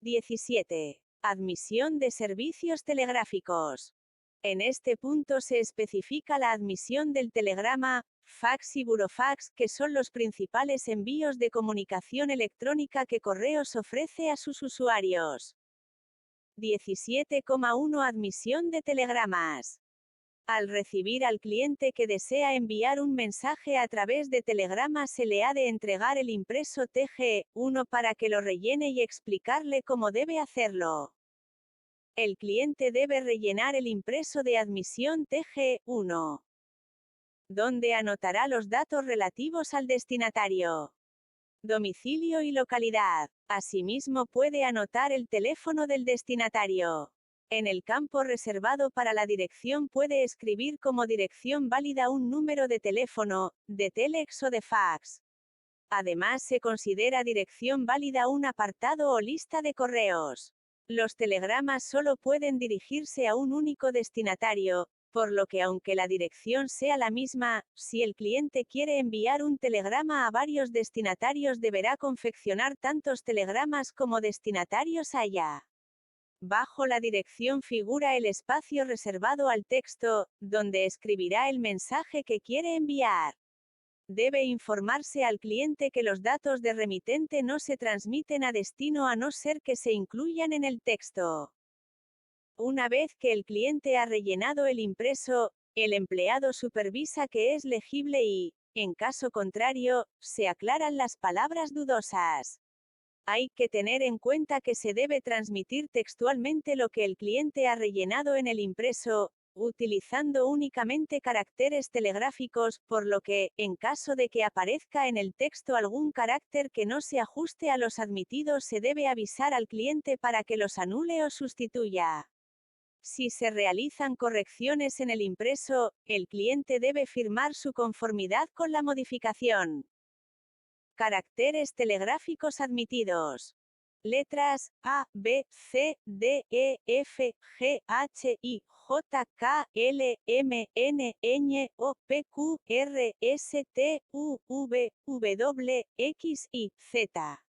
17. Admisión de servicios telegráficos. En este punto se especifica la admisión del telegrama, fax y burofax, que son los principales envíos de comunicación electrónica que Correos ofrece a sus usuarios. 17,1 Admisión de telegramas. Al recibir al cliente que desea enviar un mensaje a través de telegrama se le ha de entregar el impreso TG1 para que lo rellene y explicarle cómo debe hacerlo. El cliente debe rellenar el impreso de admisión TG1, donde anotará los datos relativos al destinatario, domicilio y localidad. Asimismo puede anotar el teléfono del destinatario. En el campo reservado para la dirección puede escribir como dirección válida un número de teléfono, de telex o de fax. Además se considera dirección válida un apartado o lista de correos. Los telegramas solo pueden dirigirse a un único destinatario, por lo que aunque la dirección sea la misma, si el cliente quiere enviar un telegrama a varios destinatarios deberá confeccionar tantos telegramas como destinatarios haya. Bajo la dirección figura el espacio reservado al texto, donde escribirá el mensaje que quiere enviar. Debe informarse al cliente que los datos de remitente no se transmiten a destino a no ser que se incluyan en el texto. Una vez que el cliente ha rellenado el impreso, el empleado supervisa que es legible y, en caso contrario, se aclaran las palabras dudosas. Hay que tener en cuenta que se debe transmitir textualmente lo que el cliente ha rellenado en el impreso, utilizando únicamente caracteres telegráficos, por lo que, en caso de que aparezca en el texto algún carácter que no se ajuste a los admitidos, se debe avisar al cliente para que los anule o sustituya. Si se realizan correcciones en el impreso, el cliente debe firmar su conformidad con la modificación. Caracteres telegráficos admitidos. Letras A, B, C, D, E, F, G, H, I, J, K, L, M, N, Ñ, O, P, Q, R, S, T, U, V, W, X, Y, Z.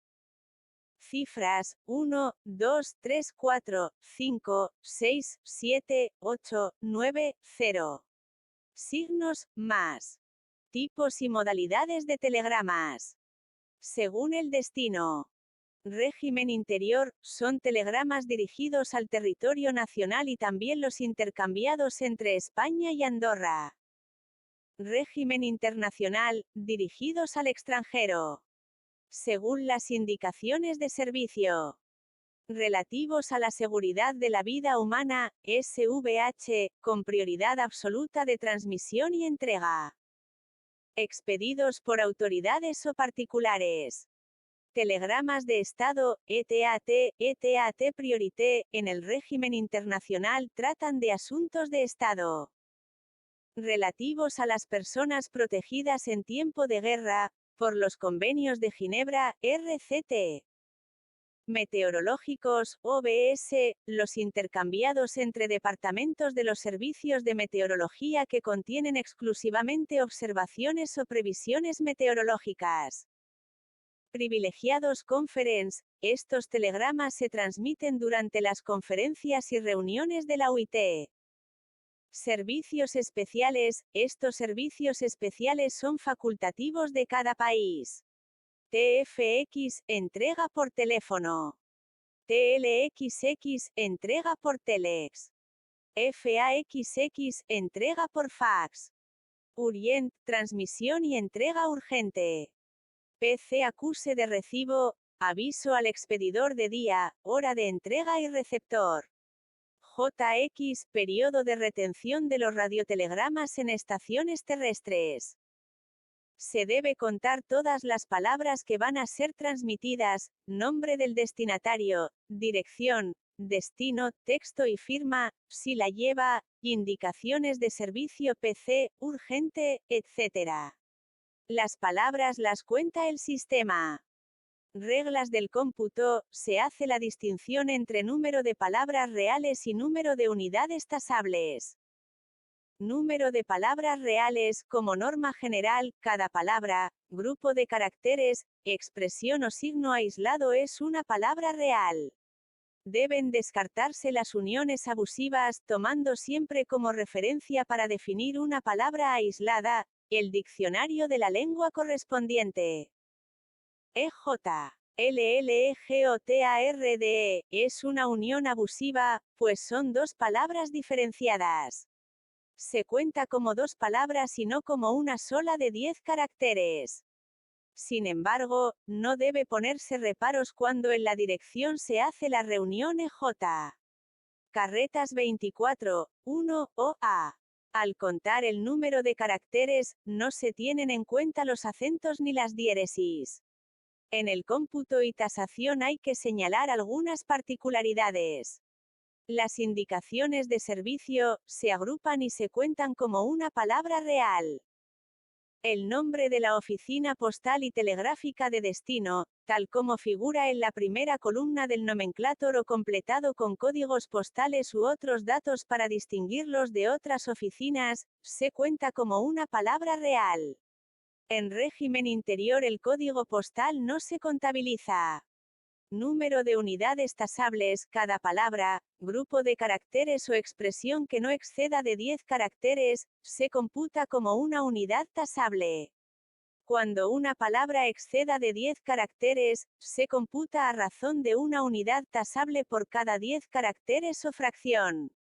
Cifras: 1, 2, 3, 4, 5, 6, 7, 8, 9, 0. Signos, más. Tipos y modalidades de telegramas. Según el destino. Régimen interior, son telegramas dirigidos al territorio nacional y también los intercambiados entre España y Andorra. Régimen internacional, dirigidos al extranjero. Según las indicaciones de servicio. Relativos a la seguridad de la vida humana, SVH, con prioridad absoluta de transmisión y entrega. Expedidos por autoridades o particulares. Telegramas de Estado, ETAT Priorité, en el régimen internacional tratan de asuntos de Estado. Relativos a las personas protegidas en tiempo de guerra, por los convenios de Ginebra, RCT. Meteorológicos, OBS, los intercambiados entre departamentos de los servicios de meteorología que contienen exclusivamente observaciones o previsiones meteorológicas. Privilegiados Conference, estos telegramas se transmiten durante las conferencias y reuniones de la OIT. Servicios especiales, estos servicios especiales son facultativos de cada país. TFX, entrega por teléfono. TLXX, entrega por telex. FAXX, entrega por fax. Urgent, transmisión y entrega urgente. PC acuse de recibo, aviso al expedidor de día, hora de entrega y receptor. JX, periodo de retención de los radiotelegramas en estaciones terrestres. Se debe contar todas las palabras que van a ser transmitidas, nombre del destinatario, dirección, destino, texto y firma, si la lleva, indicaciones de servicio PC, urgente, etc. Las palabras las cuenta el sistema. Reglas del cómputo, se hace la distinción entre número de palabras reales y número de unidades tasables. Número de palabras reales, como norma general, cada palabra, grupo de caracteres, expresión o signo aislado es una palabra real. Deben descartarse las uniones abusivas, tomando siempre como referencia para definir una palabra aislada, el diccionario de la lengua correspondiente. LLEGOTARDE, es una unión abusiva, pues son dos palabras diferenciadas. Se cuenta como dos palabras y no como una sola de 10 caracteres. Sin embargo, no debe ponerse reparos cuando en la dirección se hace la reunión EJ. Carretas 24, 1, OA. Al contar el número de caracteres, no se tienen en cuenta los acentos ni las diéresis. En el cómputo y tasación hay que señalar algunas particularidades. Las indicaciones de servicio, se agrupan y se cuentan como una palabra real. El nombre de la oficina postal y telegráfica de destino, tal como figura en la primera columna del nomenclátor o completado con códigos postales u otros datos para distinguirlos de otras oficinas, se cuenta como una palabra real. En régimen interior el código postal no se contabiliza. Número de unidades tasables, cada palabra, grupo de caracteres o expresión que no exceda de 10 caracteres, se computa como una unidad tasable. Cuando una palabra exceda de 10 caracteres, se computa a razón de una unidad tasable por cada 10 caracteres o fracción.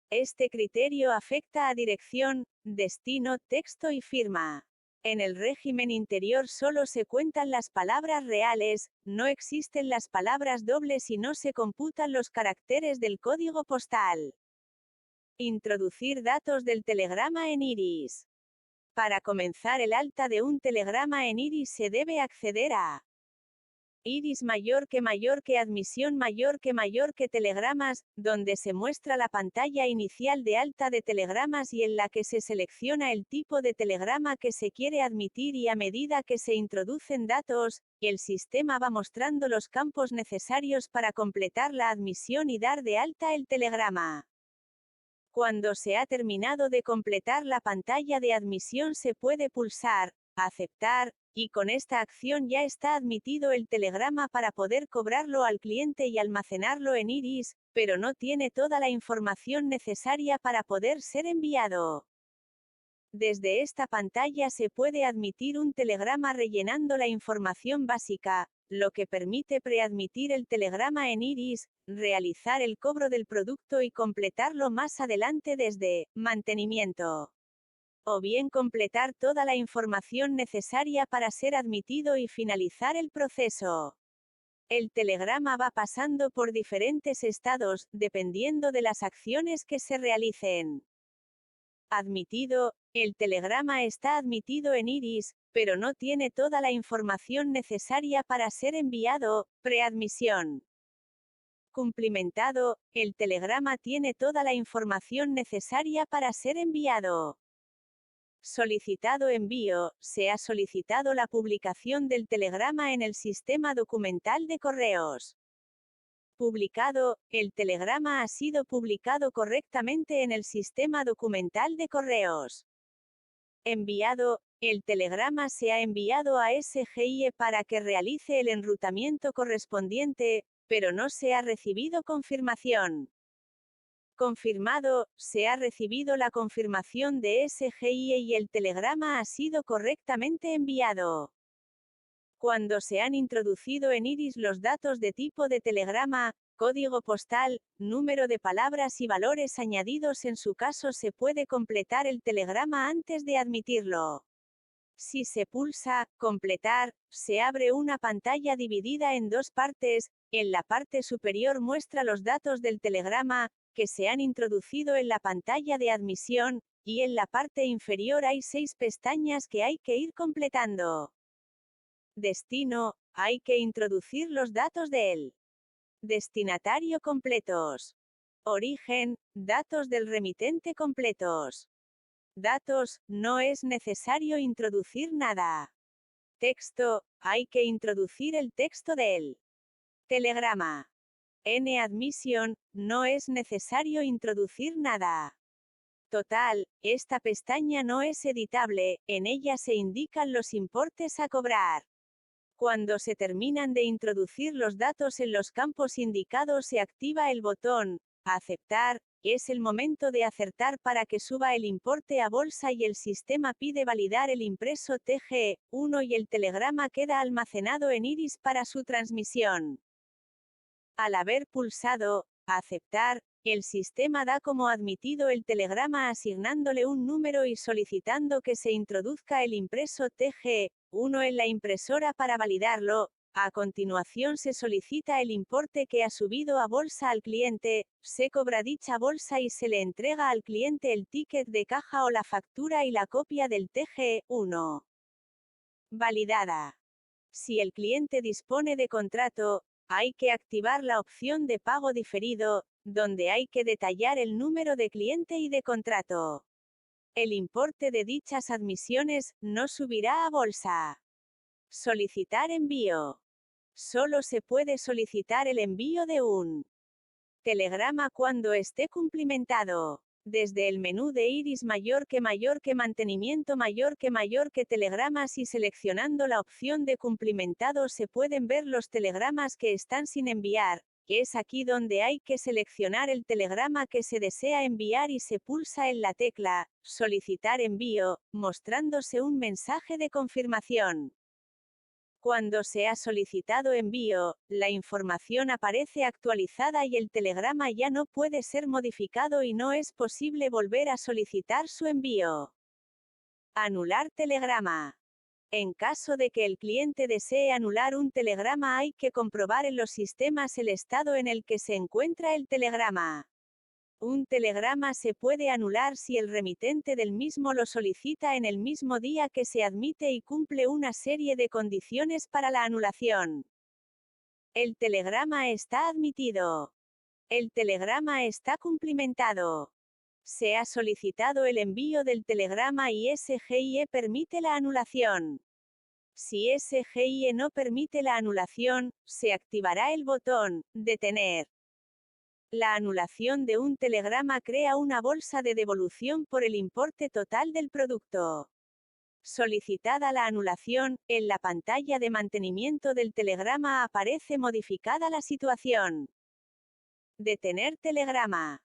Este criterio afecta a dirección, destino, texto y firma. En el régimen interior solo se cuentan las palabras reales, no existen las palabras dobles y no se computan los caracteres del código postal. Introducir datos del telegrama en Iris. Para comenzar el alta de un telegrama en Iris se debe acceder a Iris mayor que admisión mayor que telegramas, donde se muestra la pantalla inicial de alta de telegramas y en la que se selecciona el tipo de telegrama que se quiere admitir y a medida que se introducen datos, el sistema va mostrando los campos necesarios para completar la admisión y dar de alta el telegrama. Cuando se ha terminado de completar la pantalla de admisión se puede pulsar aceptar, y con esta acción ya está admitido el telegrama para poder cobrarlo al cliente y almacenarlo en Iris, pero no tiene toda la información necesaria para poder ser enviado. Desde esta pantalla se puede admitir un telegrama rellenando la información básica, lo que permite preadmitir el telegrama en Iris, realizar el cobro del producto y completarlo más adelante desde mantenimiento. O bien completar toda la información necesaria para ser admitido y finalizar el proceso. El telegrama va pasando por diferentes estados, dependiendo de las acciones que se realicen. Admitido, el telegrama está admitido en Iris, pero no tiene toda la información necesaria para ser enviado, preadmisión. Cumplimentado, el telegrama tiene toda la información necesaria para ser enviado. Solicitado envío, se ha solicitado la publicación del telegrama en el sistema documental de correos. Publicado, el telegrama ha sido publicado correctamente en el sistema documental de correos. Enviado, el telegrama se ha enviado a SGIE para que realice el enrutamiento correspondiente, pero no se ha recibido confirmación. Confirmado, se ha recibido la confirmación de SGIE y el telegrama ha sido correctamente enviado. Cuando se han introducido en Iris los datos de tipo de telegrama, código postal, número de palabras y valores añadidos, en su caso se puede completar el telegrama antes de admitirlo. Si se pulsa completar, se abre una pantalla dividida en dos partes. En la parte superior muestra los datos del telegrama, que se han introducido en la pantalla de admisión, y en la parte inferior hay 6 pestañas que hay que ir completando. Destino, hay que introducir los datos del destinatario completos. Origen, datos del remitente completos. Datos, no es necesario introducir nada. Texto, hay que introducir el texto del telegrama. Admisión, no es necesario introducir nada. Total, esta pestaña no es editable, en ella se indican los importes a cobrar. Cuando se terminan de introducir los datos en los campos indicados se activa el botón aceptar, es el momento de acertar para que suba el importe a bolsa y el sistema pide validar el impreso TG1 y el telegrama queda almacenado en Iris para su transmisión. Al haber pulsado aceptar, el sistema da como admitido el telegrama asignándole un número y solicitando que se introduzca el impreso TG1 en la impresora para validarlo. A continuación se solicita el importe que ha subido a bolsa al cliente, se cobra dicha bolsa y se le entrega al cliente el ticket de caja o la factura y la copia del TG1. Validada. Si el cliente dispone de contrato, hay que activar la opción de pago diferido, donde hay que detallar el número de cliente y de contrato. El importe de dichas admisiones no subirá a bolsa. Solicitar envío. Solo se puede solicitar el envío de un telegrama cuando esté cumplimentado. Desde el menú de Iris mayor que mantenimiento mayor que telegramas y seleccionando la opción de cumplimentado se pueden ver los telegramas que están sin enviar, que es aquí donde hay que seleccionar el telegrama que se desea enviar y se pulsa en la tecla solicitar envío, mostrándose un mensaje de confirmación. Cuando se ha solicitado envío, la información aparece actualizada y el telegrama ya no puede ser modificado y no es posible volver a solicitar su envío. Anular telegrama. En caso de que el cliente desee anular un telegrama hay que comprobar en los sistemas el estado en el que se encuentra el telegrama. Un telegrama se puede anular si el remitente del mismo lo solicita en el mismo día que se admite y cumple una serie de condiciones para la anulación. El telegrama está admitido. El telegrama está cumplimentado. Se ha solicitado el envío del telegrama y SGIE permite la anulación. Si SGIE no permite la anulación, se activará el botón detener. La anulación de un telegrama crea una bolsa de devolución por el importe total del producto. Solicitada la anulación, en la pantalla de mantenimiento del telegrama aparece modificada la situación. Detener telegrama.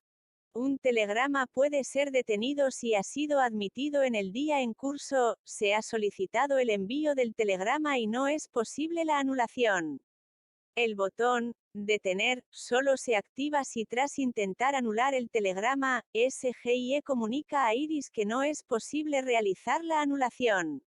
Un telegrama puede ser detenido si ha sido admitido en el día en curso, se ha solicitado el envío del telegrama y no es posible la anulación. El botón «Detener» solo se activa si tras intentar anular el telegrama, SGIE comunica a Iris que no es posible realizar la anulación.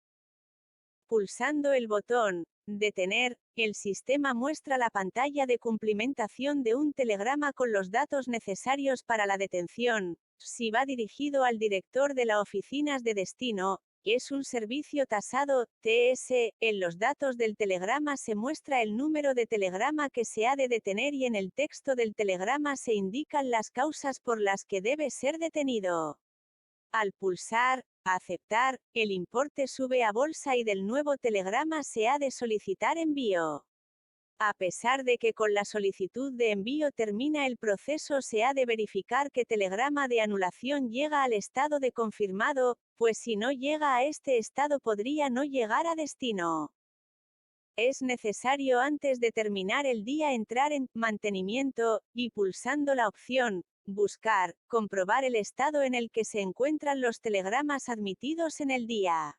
Pulsando el botón «Detener», el sistema muestra la pantalla de cumplimentación de un telegrama con los datos necesarios para la detención. Si va dirigido al director de las oficinas de destino, es un servicio tasado, TS, en los datos del telegrama se muestra el número de telegrama que se ha de detener y en el texto del telegrama se indican las causas por las que debe ser detenido. Al pulsar «Aceptar», el importe sube a bolsa y del nuevo telegrama se ha de solicitar envío. A pesar de que con la solicitud de envío termina el proceso, se ha de verificar que telegrama de anulación llega al estado de confirmado, pues si no llega a este estado podría no llegar a destino. Es necesario antes de terminar el día entrar en mantenimiento, y pulsando la opción «Buscar», comprobar el estado en el que se encuentran los telegramas admitidos en el día.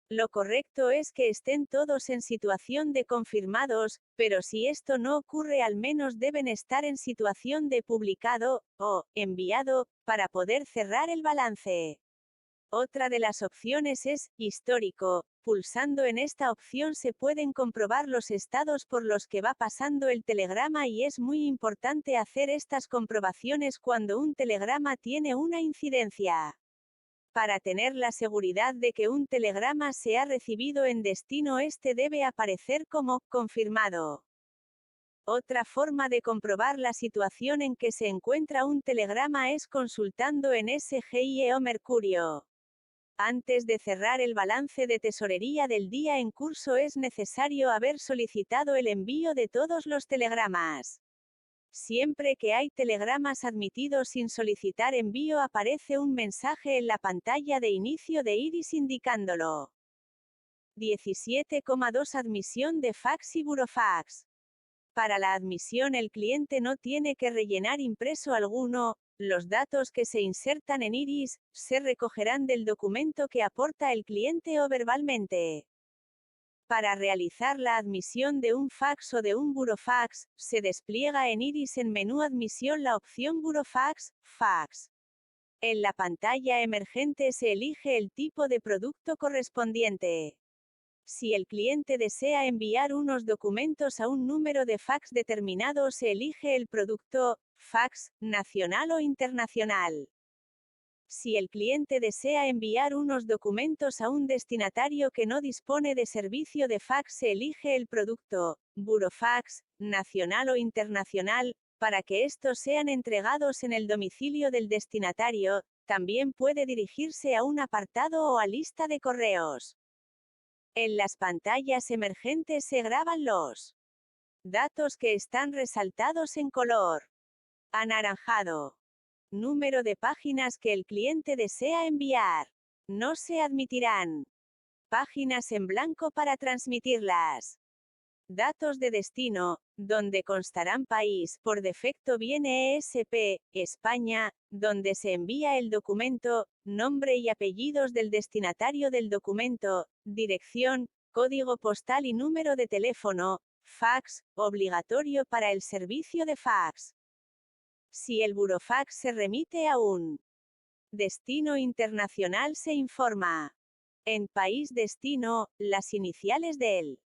Lo correcto es que estén todos en situación de confirmados, pero si esto no ocurre al menos deben estar en situación de publicado, o enviado, para poder cerrar el balance. Otra de las opciones es histórico. Pulsando en esta opción se pueden comprobar los estados por los que va pasando el telegrama y es muy importante hacer estas comprobaciones cuando un telegrama tiene una incidencia. Para tener la seguridad de que un telegrama se ha recibido en destino, este debe aparecer como confirmado. Otra forma de comprobar la situación en que se encuentra un telegrama es consultando en SGIE o Mercurio. Antes de cerrar el balance de tesorería del día en curso es necesario haber solicitado el envío de todos los telegramas. Siempre que hay telegramas admitidos sin solicitar envío aparece un mensaje en la pantalla de inicio de Iris indicándolo. 17,2 Admisión de fax y burofax. Para la admisión el cliente no tiene que rellenar impreso alguno, los datos que se insertan en Iris se recogerán del documento que aporta el cliente o verbalmente. Para realizar la admisión de un fax o de un burofax, se despliega en Iris en menú Admisión la opción Burofax, Fax. En la pantalla emergente se elige el tipo de producto correspondiente. Si el cliente desea enviar unos documentos a un número de fax determinado, se elige el producto, fax, nacional o internacional. Si el cliente desea enviar unos documentos a un destinatario que no dispone de servicio de fax, se elige el producto, burofax, nacional o internacional, para que estos sean entregados en el domicilio del destinatario. También puede dirigirse a un apartado o a lista de correos. En las pantallas emergentes se graban los datos que están resaltados en color anaranjado. Número de páginas que el cliente desea enviar. No se admitirán páginas en blanco para transmitirlas. Datos de destino, donde constarán país. Por defecto viene ESP, España, donde se envía el documento, nombre y apellidos del destinatario del documento, dirección, código postal y número de teléfono, fax, obligatorio para el servicio de fax. Si el burofax se remite a un destino internacional se informa en país destino, las iniciales del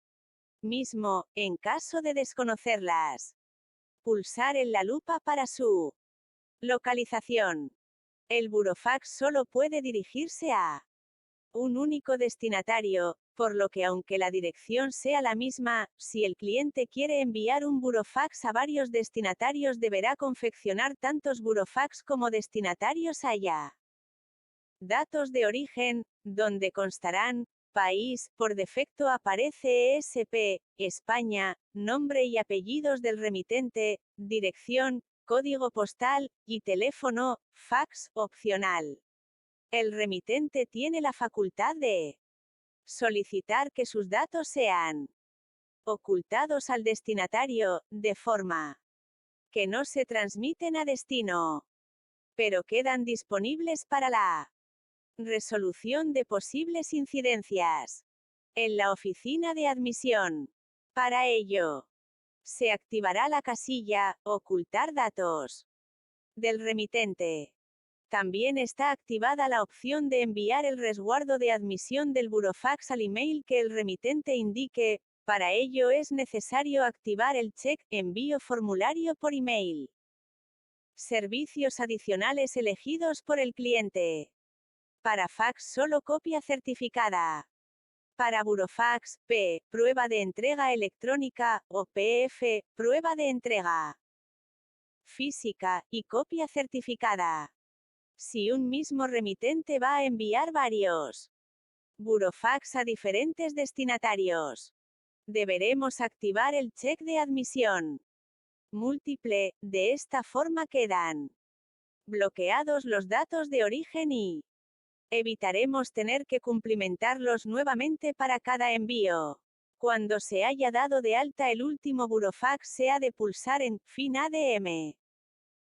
mismo, en caso de desconocerlas. Pulsar en la lupa para su localización. El burofax solo puede dirigirse a un único destinatario, por lo que aunque la dirección sea la misma, si el cliente quiere enviar un burofax a varios destinatarios deberá confeccionar tantos burofax como destinatarios haya. Datos de origen, donde constarán, país, por defecto aparece ESP, España, nombre y apellidos del remitente, dirección, código postal, y teléfono, fax, opcional. El remitente tiene la facultad de Solicitar que sus datos sean ocultados al destinatario, de forma que no se transmiten a destino, pero quedan disponibles para la resolución de posibles incidencias en la oficina de admisión. Para ello, se activará la casilla «Ocultar datos» del remitente. También está activada la opción de enviar el resguardo de admisión del burofax al email que el remitente indique. Para ello es necesario activar el check «Envío formulario por email». Servicios adicionales elegidos por el cliente. Para fax solo copia certificada. Para burofax, P, prueba de entrega electrónica, o PF, prueba de entrega física, y copia certificada. Si un mismo remitente va a enviar varios burofax a diferentes destinatarios, deberemos activar el check de admisión múltiple. De esta forma quedan bloqueados los datos de origen y evitaremos tener que cumplimentarlos nuevamente para cada envío. Cuando se haya dado de alta el último burofax se ha de pulsar en «Fin ADM»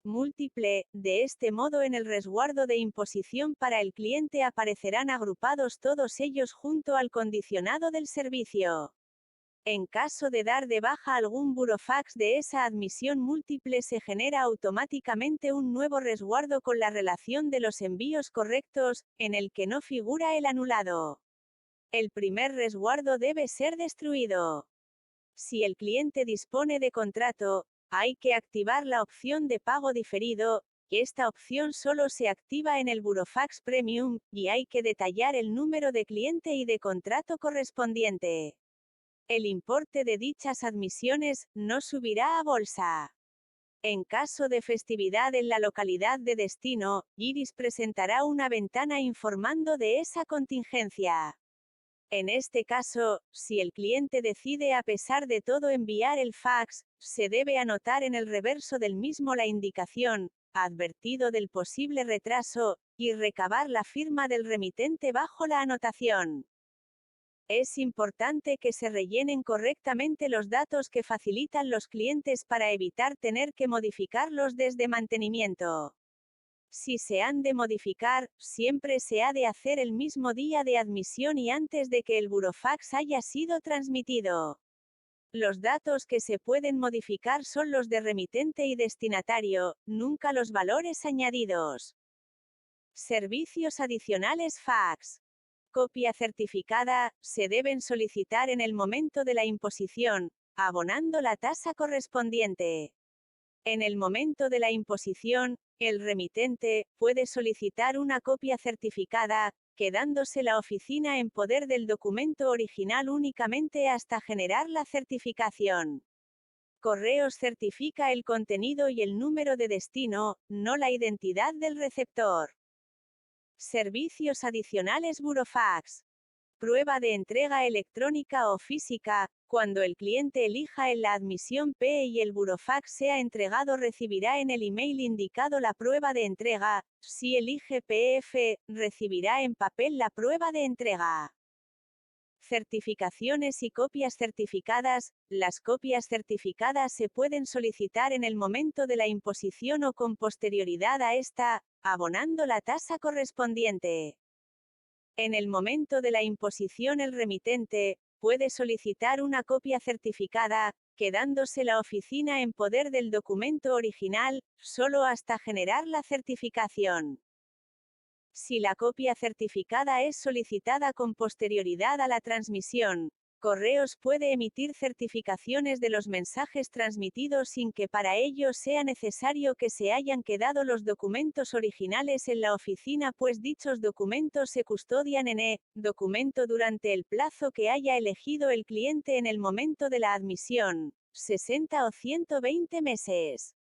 múltiple. De este modo en el resguardo de imposición para el cliente aparecerán agrupados todos ellos junto al condicionado del servicio. En caso de dar de baja algún burofax de esa admisión múltiple se genera automáticamente un nuevo resguardo con la relación de los envíos correctos, en el que no figura el anulado. El primer resguardo debe ser destruido. Si el cliente dispone de contrato, hay que activar la opción de pago diferido. Esta opción solo se activa en el burofax premium, y hay que detallar el número de cliente y de contrato correspondiente. El importe de dichas admisiones no subirá a bolsa. En caso de festividad en la localidad de destino, Iris presentará una ventana informando de esa contingencia. En este caso, si el cliente decide a pesar de todo enviar el fax, se debe anotar en el reverso del mismo la indicación «Advertido del posible retraso», y recabar la firma del remitente bajo la anotación. Es importante que se rellenen correctamente los datos que facilitan los clientes para evitar tener que modificarlos desde mantenimiento. Si se han de modificar, siempre se ha de hacer el mismo día de admisión y antes de que el burofax haya sido transmitido. Los datos que se pueden modificar son los de remitente y destinatario, nunca los valores añadidos. Servicios adicionales fax. Copia certificada, se deben solicitar en el momento de la imposición, abonando la tasa correspondiente. En el momento de la imposición, el remitente puede solicitar una copia certificada, quedándose la oficina en poder del documento original únicamente hasta generar la certificación. Correos certifica el contenido y el número de destino, no la identidad del receptor. Servicios adicionales burofax. Prueba de entrega electrónica o física. Cuando el cliente elija en la admisión P y el burofax sea entregado recibirá en el email indicado la prueba de entrega. Si elige PF, recibirá en papel la prueba de entrega. Certificaciones y copias certificadas. Las copias certificadas se pueden solicitar en el momento de la imposición o con posterioridad a esta, abonando la tasa correspondiente. En el momento de la imposición el remitente puede solicitar una copia certificada, quedándose la oficina en poder del documento original, solo hasta generar la certificación. Si la copia certificada es solicitada con posterioridad a la transmisión, Correos puede emitir certificaciones de los mensajes transmitidos sin que para ello sea necesario que se hayan quedado los documentos originales en la oficina, pues dichos documentos se custodian en e-documento durante el plazo que haya elegido el cliente en el momento de la admisión, 60 o 120 meses.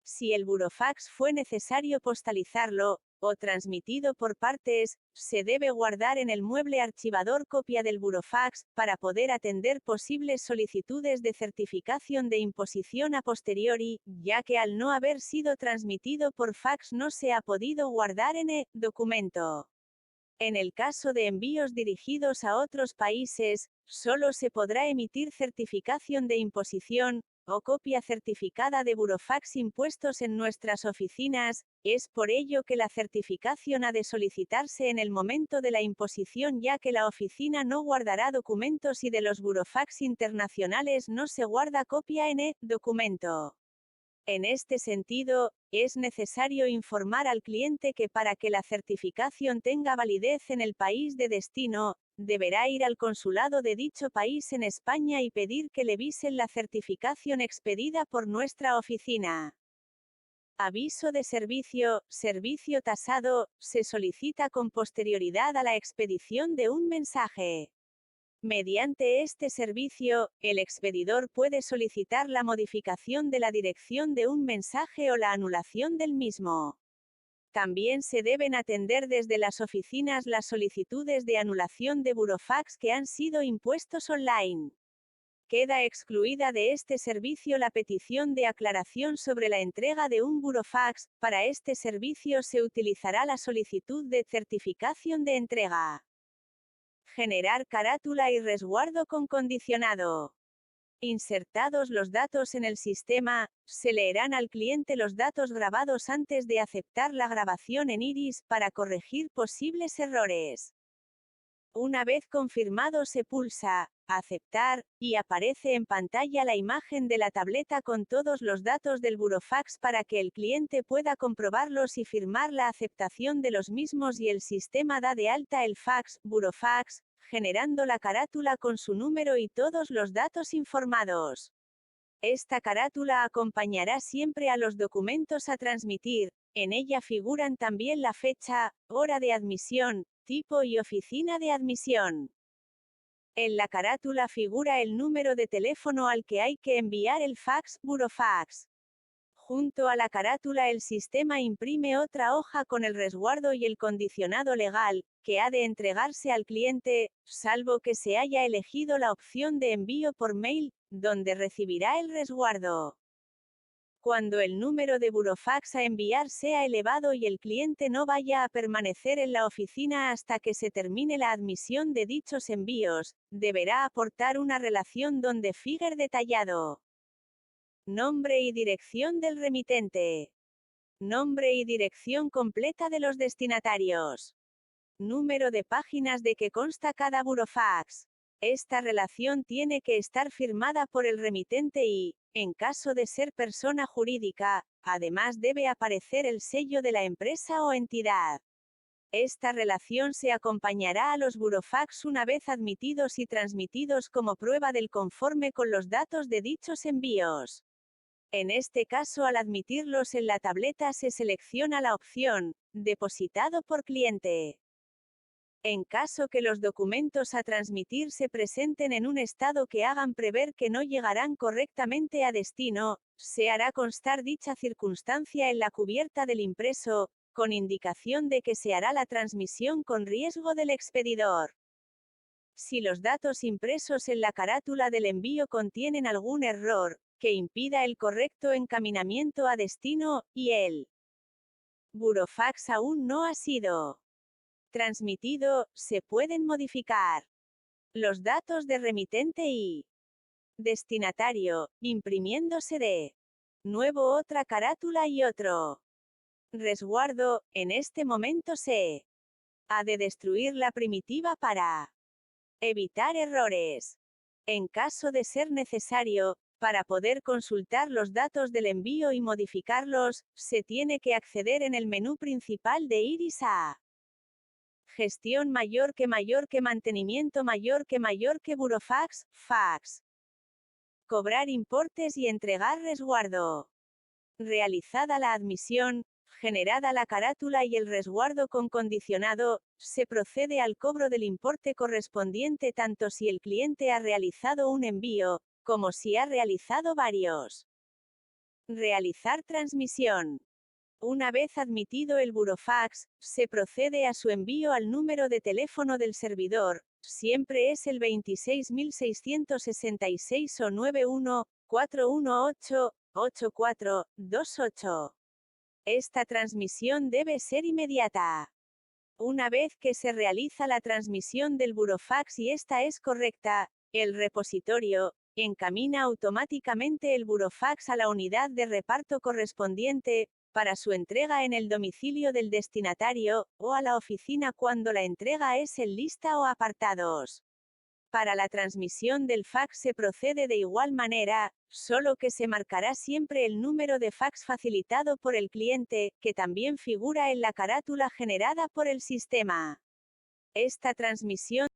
Si el burofax fue necesario postalizarlo, o transmitido por partes, se debe guardar en el mueble archivador copia del burofax, para poder atender posibles solicitudes de certificación de imposición a posteriori, ya que al no haber sido transmitido por fax no se ha podido guardar en e-documento. En el caso de envíos dirigidos a otros países, solo se podrá emitir certificación de imposición, o copia certificada de burofax impuestos en nuestras oficinas. Es por ello que la certificación ha de solicitarse en el momento de la imposición, ya que la oficina no guardará documentos y de los burofax internacionales no se guarda copia en documento. En este sentido, es necesario informar al cliente que para que la certificación tenga validez en el país de destino, deberá ir al consulado de dicho país en España y pedir que le visen la certificación expedida por nuestra oficina. Aviso de servicio, servicio tasado, se solicita con posterioridad a la expedición de un mensaje. Mediante este servicio, el expedidor puede solicitar la modificación de la dirección de un mensaje o la anulación del mismo. También se deben atender desde las oficinas las solicitudes de anulación de burofax que han sido impuestos online. Queda excluida de este servicio la petición de aclaración sobre la entrega de un burofax. Para este servicio se utilizará la solicitud de certificación de entrega. Generar carátula y resguardo con condicionado. Insertados los datos en el sistema, se leerán al cliente los datos grabados antes de aceptar la grabación en iris para corregir posibles errores. Una vez confirmado se pulsa aceptar y aparece en pantalla la imagen de la tableta con todos los datos del burofax para que el cliente pueda comprobarlos y firmar la aceptación de los mismos, y el sistema da de alta el fax, burofax, generando la carátula con su número y todos los datos informados. Esta carátula acompañará siempre a los documentos a transmitir. En ella figuran también la fecha, hora de admisión, tipo y oficina de admisión. En la carátula figura el número de teléfono al que hay que enviar el fax, burofax. Junto a la carátula el sistema imprime otra hoja con el resguardo y el condicionado legal, que ha de entregarse al cliente, salvo que se haya elegido la opción de envío por mail, donde recibirá el resguardo. Cuando el número de burofax a enviar sea elevado y el cliente no vaya a permanecer en la oficina hasta que se termine la admisión de dichos envíos, deberá aportar una relación donde figure detallado: nombre y dirección del remitente, nombre y dirección completa de los destinatarios, número de páginas de que consta cada burofax. Esta relación tiene que estar firmada por el remitente y, en caso de ser persona jurídica, además debe aparecer el sello de la empresa o entidad. Esta relación se acompañará a los burofax una vez admitidos y transmitidos como prueba del conforme con los datos de dichos envíos. En este caso, al admitirlos en la tableta se selecciona la opción depositado por cliente. En caso que los documentos a transmitir se presenten en un estado que hagan prever que no llegarán correctamente a destino, se hará constar dicha circunstancia en la cubierta del impreso, con indicación de que se hará la transmisión con riesgo del expedidor. Si los datos impresos en la carátula del envío contienen algún error que impida el correcto encaminamiento a destino, y el burofax aún no ha sido transmitido, se pueden modificar los datos de remitente y destinatario, imprimiéndose de nuevo otra carátula y otro resguardo. En este momento se ha de destruir la primitiva para evitar errores. En caso de ser necesario, para poder consultar los datos del envío y modificarlos, se tiene que acceder en el menú principal de iris a gestión mayor que mantenimiento mayor que burofax, fax. Cobrar importes y entregar resguardo. Realizada la admisión, generada la carátula y el resguardo con condicionado, se procede al cobro del importe correspondiente tanto si el cliente ha realizado un envío, como si ha realizado varios. Realizar transmisión. Una vez admitido el burofax, se procede a su envío al número de teléfono del servidor, siempre es el 26666 o 91-418-8428. Esta transmisión debe ser inmediata. Una vez que se realiza la transmisión del burofax y esta es correcta, el repositorio encamina automáticamente el burofax a la unidad de reparto correspondiente, para su entrega en el domicilio del destinatario, o a la oficina cuando la entrega es en lista o apartados. Para la transmisión del fax se procede de igual manera, solo que se marcará siempre el número de fax facilitado por el cliente, que también figura en la carátula generada por el sistema. Esta transmisión